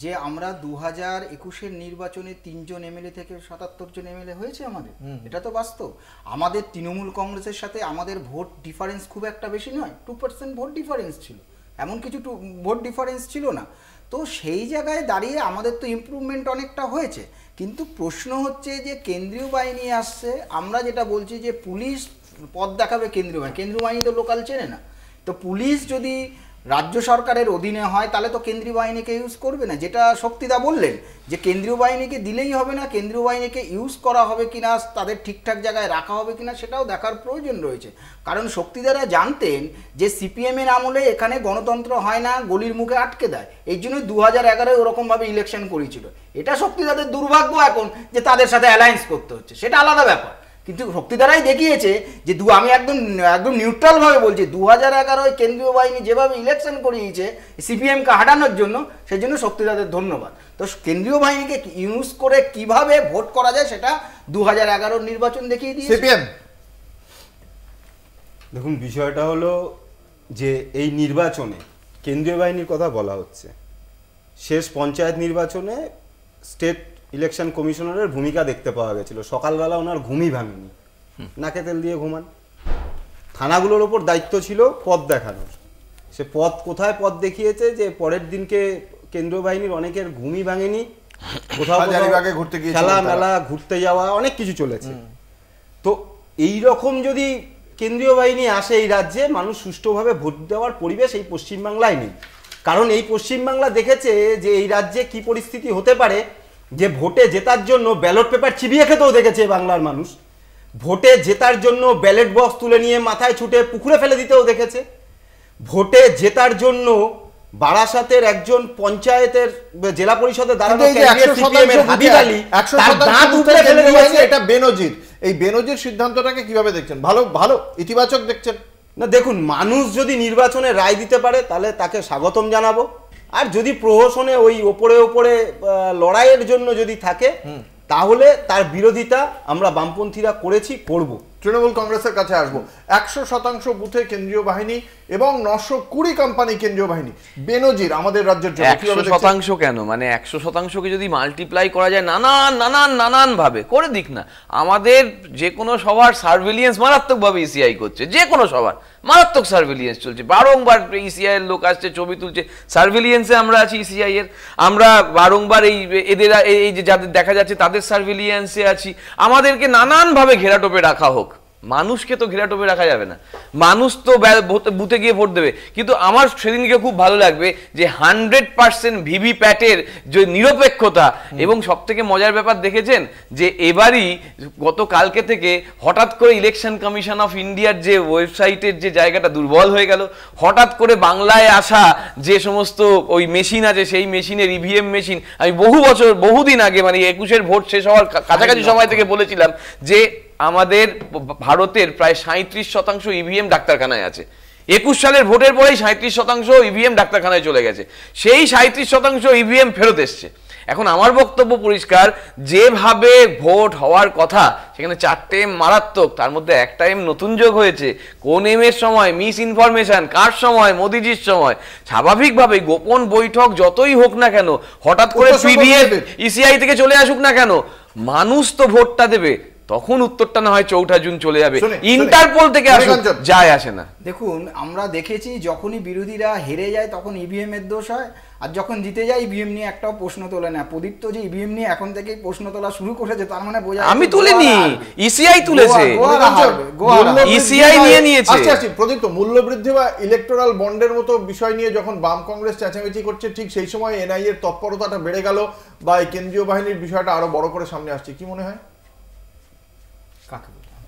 যে আমরা 2021-এর নির্বাচনে 3 জন এমএলএ থেকে 77 জন এমএলএ হয়েছে আমাদের, এটা তো বাস্তব। আমাদের তৃণমূল কংগ্রেসের সাথে আমাদের ভোট ডিফারেন্স খুব একটা বেশি নয়, 2% ভোট ডিফারেন্স ছিল, এমন কিছু ভোট ডিফারেন্স ছিল না। তো সেই জায়গায় দাঁড়িয়ে আমাদের তো ইমপ্রুভমেন্ট অনেকটা হয়েছে। কিন্তু প্রশ্ন হচ্ছে যে কেন্দ্রীয় বাহিনী আসছে, আমরা যেটা বলছি যে পুলিশ পথ দেখাবে কেন্দ্রীয় বাহিনী, কেন্দ্রীয় বাহিনী তো লোকাল চেনে না। তো পুলিশ যদি রাজ্য সরকারের অধীনে হয় তাহলে তো কেন্দ্রীয় বাহিনীকে ইউজ করবে না, যেটা শক্তিদা বললেন যে কেন্দ্রীয় বাহিনীকে দিলেই হবে না, কেন্দ্রীয় বাহিনীকে ইউজ করা হবে কিনা, তাদের ঠিকঠাক জায়গায় রাখা হবে কিনা সেটাও দেখার প্রয়োজন রয়েছে। কারণ শক্তিদারা জানতেন যে সিপিএমের আমলে এখানে গণতন্ত্র হয় না, গলির মুখে আটকে দেয়, এই জন্য 2011-এ ওরকমভাবে ইলেকশন করেছিল। এটা শক্তিদাদের দুর্ভাগ্য এখন যে তাদের সাথে অ্যালায়েন্স করতে হচ্ছে, সেটা আলাদা ব্যাপার। কিন্তু শক্তিদারাই দেখিয়েছে যে আমি একদম নিউট্রালভাবে বলছি, 2011-এ কেন্দ্রীয় বাহিনী যেভাবে ইলেকশন করিয়েছে সিপিএমকে হাঁটানোর জন্য, সেই জন্য শক্তিদাদের ধন্যবাদ। তো তো কেন্দ্রীয় বাহিনীকে ইউজ করে কিভাবে ভোট করা যায় সেটা 2011 নির্বাচন দেখিয়ে দিয়েছে। সিপিএম দেখুন, বিষয়টা হলো যে এই নির্বাচনে কেন্দ্রীয় বাহিনীর কথা বলা হচ্ছে। শেষ পঞ্চায়েত নির্বাচনে স্টেট ইলেকশন কমিশনারের ভূমিকা দেখতে পাওয়া গেছিল। সকালবেলা ওনার ঘুমই ভাঙেনি, নাকে তেল দিয়ে ঘুমান। থানাগুলোর ওপর দায়িত্ব ছিল পথ দেখানোর। সে পথ কোথায় পথ দেখিয়েছে যে পরের দিনকে কেন্দ্রীয় বাহিনীর অনেকের ঘুমই ভাঙেনি, কোথাও খেলা মেলা ঘুরতে যাওয়া অনেক কিছু চলেছে। তো এই রকম যদি কেন্দ্রীয় বাহিনী আসে এই রাজ্যে, মানুষ সুষ্ঠুভাবে ভোট দেওয়ার পরিবেশ এই পশ্চিমবাংলায় নেই। কারণ এই পশ্চিমবাংলা দেখেছে যে এই রাজ্যে কি পরিস্থিতি হতে পারে, যে ভোটে জেতার জন্য ব্যালট পেপার চিবিয়ে খেতেও দেখেছে বাংলার মানুষ, ভোটে জেতার জন্য ব্যালট বক্স তুলে নিয়ে মাথায় ছুটে পুকুরে ফেলে দিতেও দেখেছে, ভোটে জেতার জন্য বারাসাতের একজন পঞ্চায়েতের জেলা পরিষদে দাঁড়ানো এটা বেনজির। এই বেনজির সিদ্ধান্তটাকে কিভাবে দেখছেন? ভালো ইতিবাচক দেখছেন? না, দেখুন, মানুষ যদি নির্বাচনে রায় দিতে পারে তাহলে তাকে স্বাগতম জানাবো। আর যদি প্রহসনে ওই ওপরে ওপরে লড়াইয়ের জন্য যদি থাকে তাহলে তার বিরোধিতা আমরা বামপন্থীরা করেছি, করব। তৃণমূল কংগ্রেসের কাছে আসবো। 100% বুথে কেন্দ্রীয় বাহিনী এবং 920 কোম্পানি কেন্দ্রীয় বাহিনী, বেনজির আমাদের রাজ্যের জন্য। 100% কেন, মানে 100%কে যদি মাল্টিপ্লাই করা যায় নানান ভাবে করে দিক না। আমাদের যে কোনো সবার সার্ভিলিয়েন্স মারাত্মকভাবে ইসিআই করছে, যে কোনো সবার মারাত্মক সার্ভিলিয়েন্স চলছে। বারংবার ইসিআই এর লোক আসছে, ছবি তুলছে, সার্ভিলিয়েন্সে আমরা আছি ইসিআই এর। আমরা বারংবার এদের এই যে যাদের দেখা যাচ্ছে তাদের সার্ভিলিয়েন্সে আছি। আমাদেরকে নানানভাবে ঘেরাটোপে রাখা হোক। মানুষকে তো ঘেরাটোপে রাখা যাবে না, মানুষ তো বুথে গিয়ে ভোট দেবে। কিন্তু আমার সেদিনকে খুব ভালো লাগবে যে 100% ভিভিপ্যাটের যে নিরপেক্ষতা। এবং সব থেকে মজার ব্যাপার দেখেছেন যে এবারই গতকালকে থেকে হঠাৎ করে ইলেকশন কমিশন অফ ইন্ডিয়ার যে ওয়েবসাইটের যে জায়গাটা দুর্বল হয়ে গেল। হঠাৎ করে বাংলায় আসা যে সমস্ত ওই মেশিন আছে, সেই মেশিনের ইভিএম মেশিন, আমি বহুদিন আগে মানে 21-এর ভোট শেষ হওয়ার কাছাকাছি সময় থেকে বলেছিলাম যে আমাদের ভারতের প্রায় 37% ইভিএম ডাক্তারখানায় আছে। 21 সালের ভোটের পরেই 37% ইভিএম ডাক্তারখানায় চলে গেছে। সেই 37% ইভিএম ফেরত এসছে। এখন আমার বক্তব্য পরিষ্কার, যেভাবে ভোট হওয়ার কথা সেখানে 4টে এম মারাত্মক, তার মধ্যে একটা এম নতুন যোগ হয়েছে। কোন এমের সময় মিস ইনফরমেশন, কার সময়, মোদিজির সময়। স্বাভাবিকভাবে গোপন বৈঠক যতই হোক না কেন, হঠাৎ করে পিডিএফ ইসিআই থেকে চলে আসুক না কেন, মানুষ তো ভোটটা দেবে। তখন উত্তরটা না হয় 4 জুন চলে যাবে, ইন্টারপোল থেকে যায় আসে না। দেখুন, আমরা দেখেছি যখনই বিরোধীরা হেরে যায় তখন ইভিএম এর দোষ হয়, আর যখন জিতে যায় ইভিএম নিয়ে একটাও প্রশ্ন তোলে না। প্রদীপ তো যে ইভিএম নিয়ে এখন থেকেই প্রশ্ন তোলা শুরু করেছে, তার মানে বোঝা আমি তুলিনি, ইসিআই তুলেছে, ইসিআই নিয়ে নিয়েছে। আচ্ছা প্রদীপ, তো মূল্যবৃদ্ধি বা ইলেকটোরাল বন্ডের মতো বিষয় নিয়ে যখন বাম কংগ্রেস চেঁচামেচি করছে, ঠিক সেই সময় এনআইএ এর তৎপরতাটা বেড়ে গেল বা কেন্দ্রীয় বাহিনীর বিষয়টা আরো বড় করে সামনে আসছে, কি মনে হয়?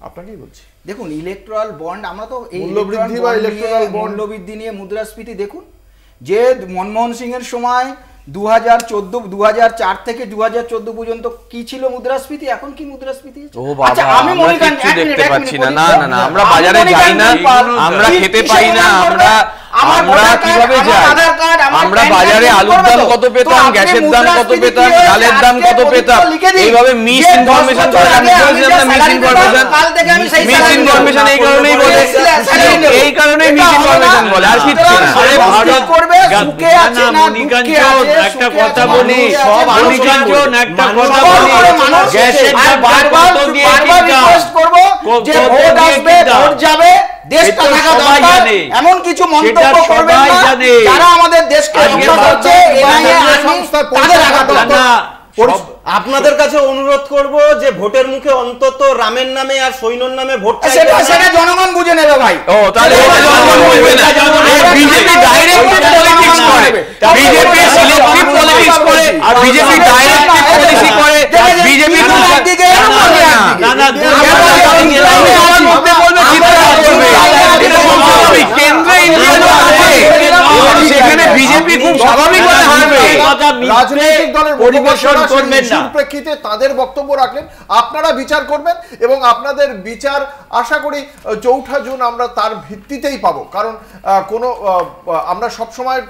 আপনাকেই বলছি। দেখুন, ইলেকট্রাল বন্ড, আমরা তো এই মূল্যবৃদ্ধি বা ইলেকট্রাল মূল্যবৃদ্ধি নিয়ে মুদ্রাস্ফীতি দেখুন, যে মনমোহন সিং এর সময় 2004 থেকে 2014 পর্যন্ত কি ছিল মুদ্রাস্ফীতি, এখন কি মুদ্রাস্ফীতি? আচ্ছা, আমি কিছু দেখতে পাচ্ছি না। না, আমরা বাজারে যাই না, আমরা খেতে পাই না, আমরা কিভাবে যাই? আমরা বাজারে আলুর দাম কত পেতাম, গ্যাসের দাম কত পেতাম, ডালের দাম কত পেতাম, এইভাবে মিস ইনফরমেশন করে। আমি বলছিলাম না মিস ইনফরমেশন এই কারণেই বলে, এই কারণেই মিস ইনফরমেশন বলে, আর কিছু না। আরে ভারত করবে সুখে আছে না দুঃখে আছে, একটা কথা বলি, সব মনিকাঞ্চন একটা কথা বলি, গ্যাসের দাম কত দিয়ে রিকোয়েস্ট করব যে ভোট আসবে, ভোট যাবে, দেশটা থাকা দরকার, এমন কিছু মন্তব্য করবেন না যারা আমাদের দেশকে রক্ষা করছে। এনআইএ সংস্থা তাদের আঘাত না। আপনাদের কাছে অনুরোধ করব যে ভোটের মুখে অন্তত রামের নামে আর সৈন্যর নামে ভোট, সেটা জনগণ বুঝে নেবে ভাই। ও তাহলে জনগণ বুঝবে না। বিজেপি ডাইরেক্ট পলিটিক্স করে, বিজেপি সিলেক্টিভ পলিটিক্স করে, আর বিজেপি ডাইরেক্ট পলিসি করে, বিজেপি দিকে না না আমার মধ্যে বলবে কেন্দ্রে ইন্ডিয়া আছে, সেখানে বিজেপি খুব স্বাভাবিকভাবে হারবে। রাজনৈতিক দলের পরিবেশন করবেন না। প্রেক্ষিতে তাদের বক্তব্য রাখলেন, আপনারা বিচার করবেন এবং আপনাদের বিচার আশা করি 4 জুন আমরা তার ভিত্তিতেই পাবো। কারণ আমরা সবসময়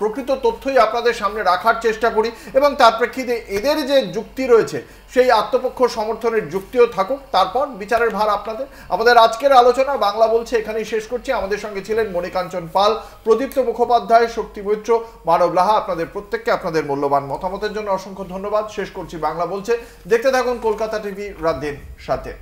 প্রকৃত তথ্যই আপনাদের সামনে রাখার চেষ্টা করি এবং তার প্রেক্ষিতে এদের যে যুক্তি রয়েছে সেই আত্মপক্ষ সমর্থনের যুক্তিও থাকুক, তারপর বিচারের ভার আপনাদের। আমাদের আজকের আলোচনা বাংলা বলছে এখানেই শেষ করছি। আমাদের সঙ্গে ছিলেন মণিকাঞ্চন পাল, প্রদীপ্ত মুখোপাধ্যায়, শক্তি মৈত্র, মানব লাহা। আপনাদের প্রত্যেককে আপনাদের মূল্যবান মতামতের জন্য অসংখ্য ধন্যবাদ। শেষ করছি বাংলা বলছে। দেখতে থাকুন কলকাতা টিভি, রাত দিন সাথে।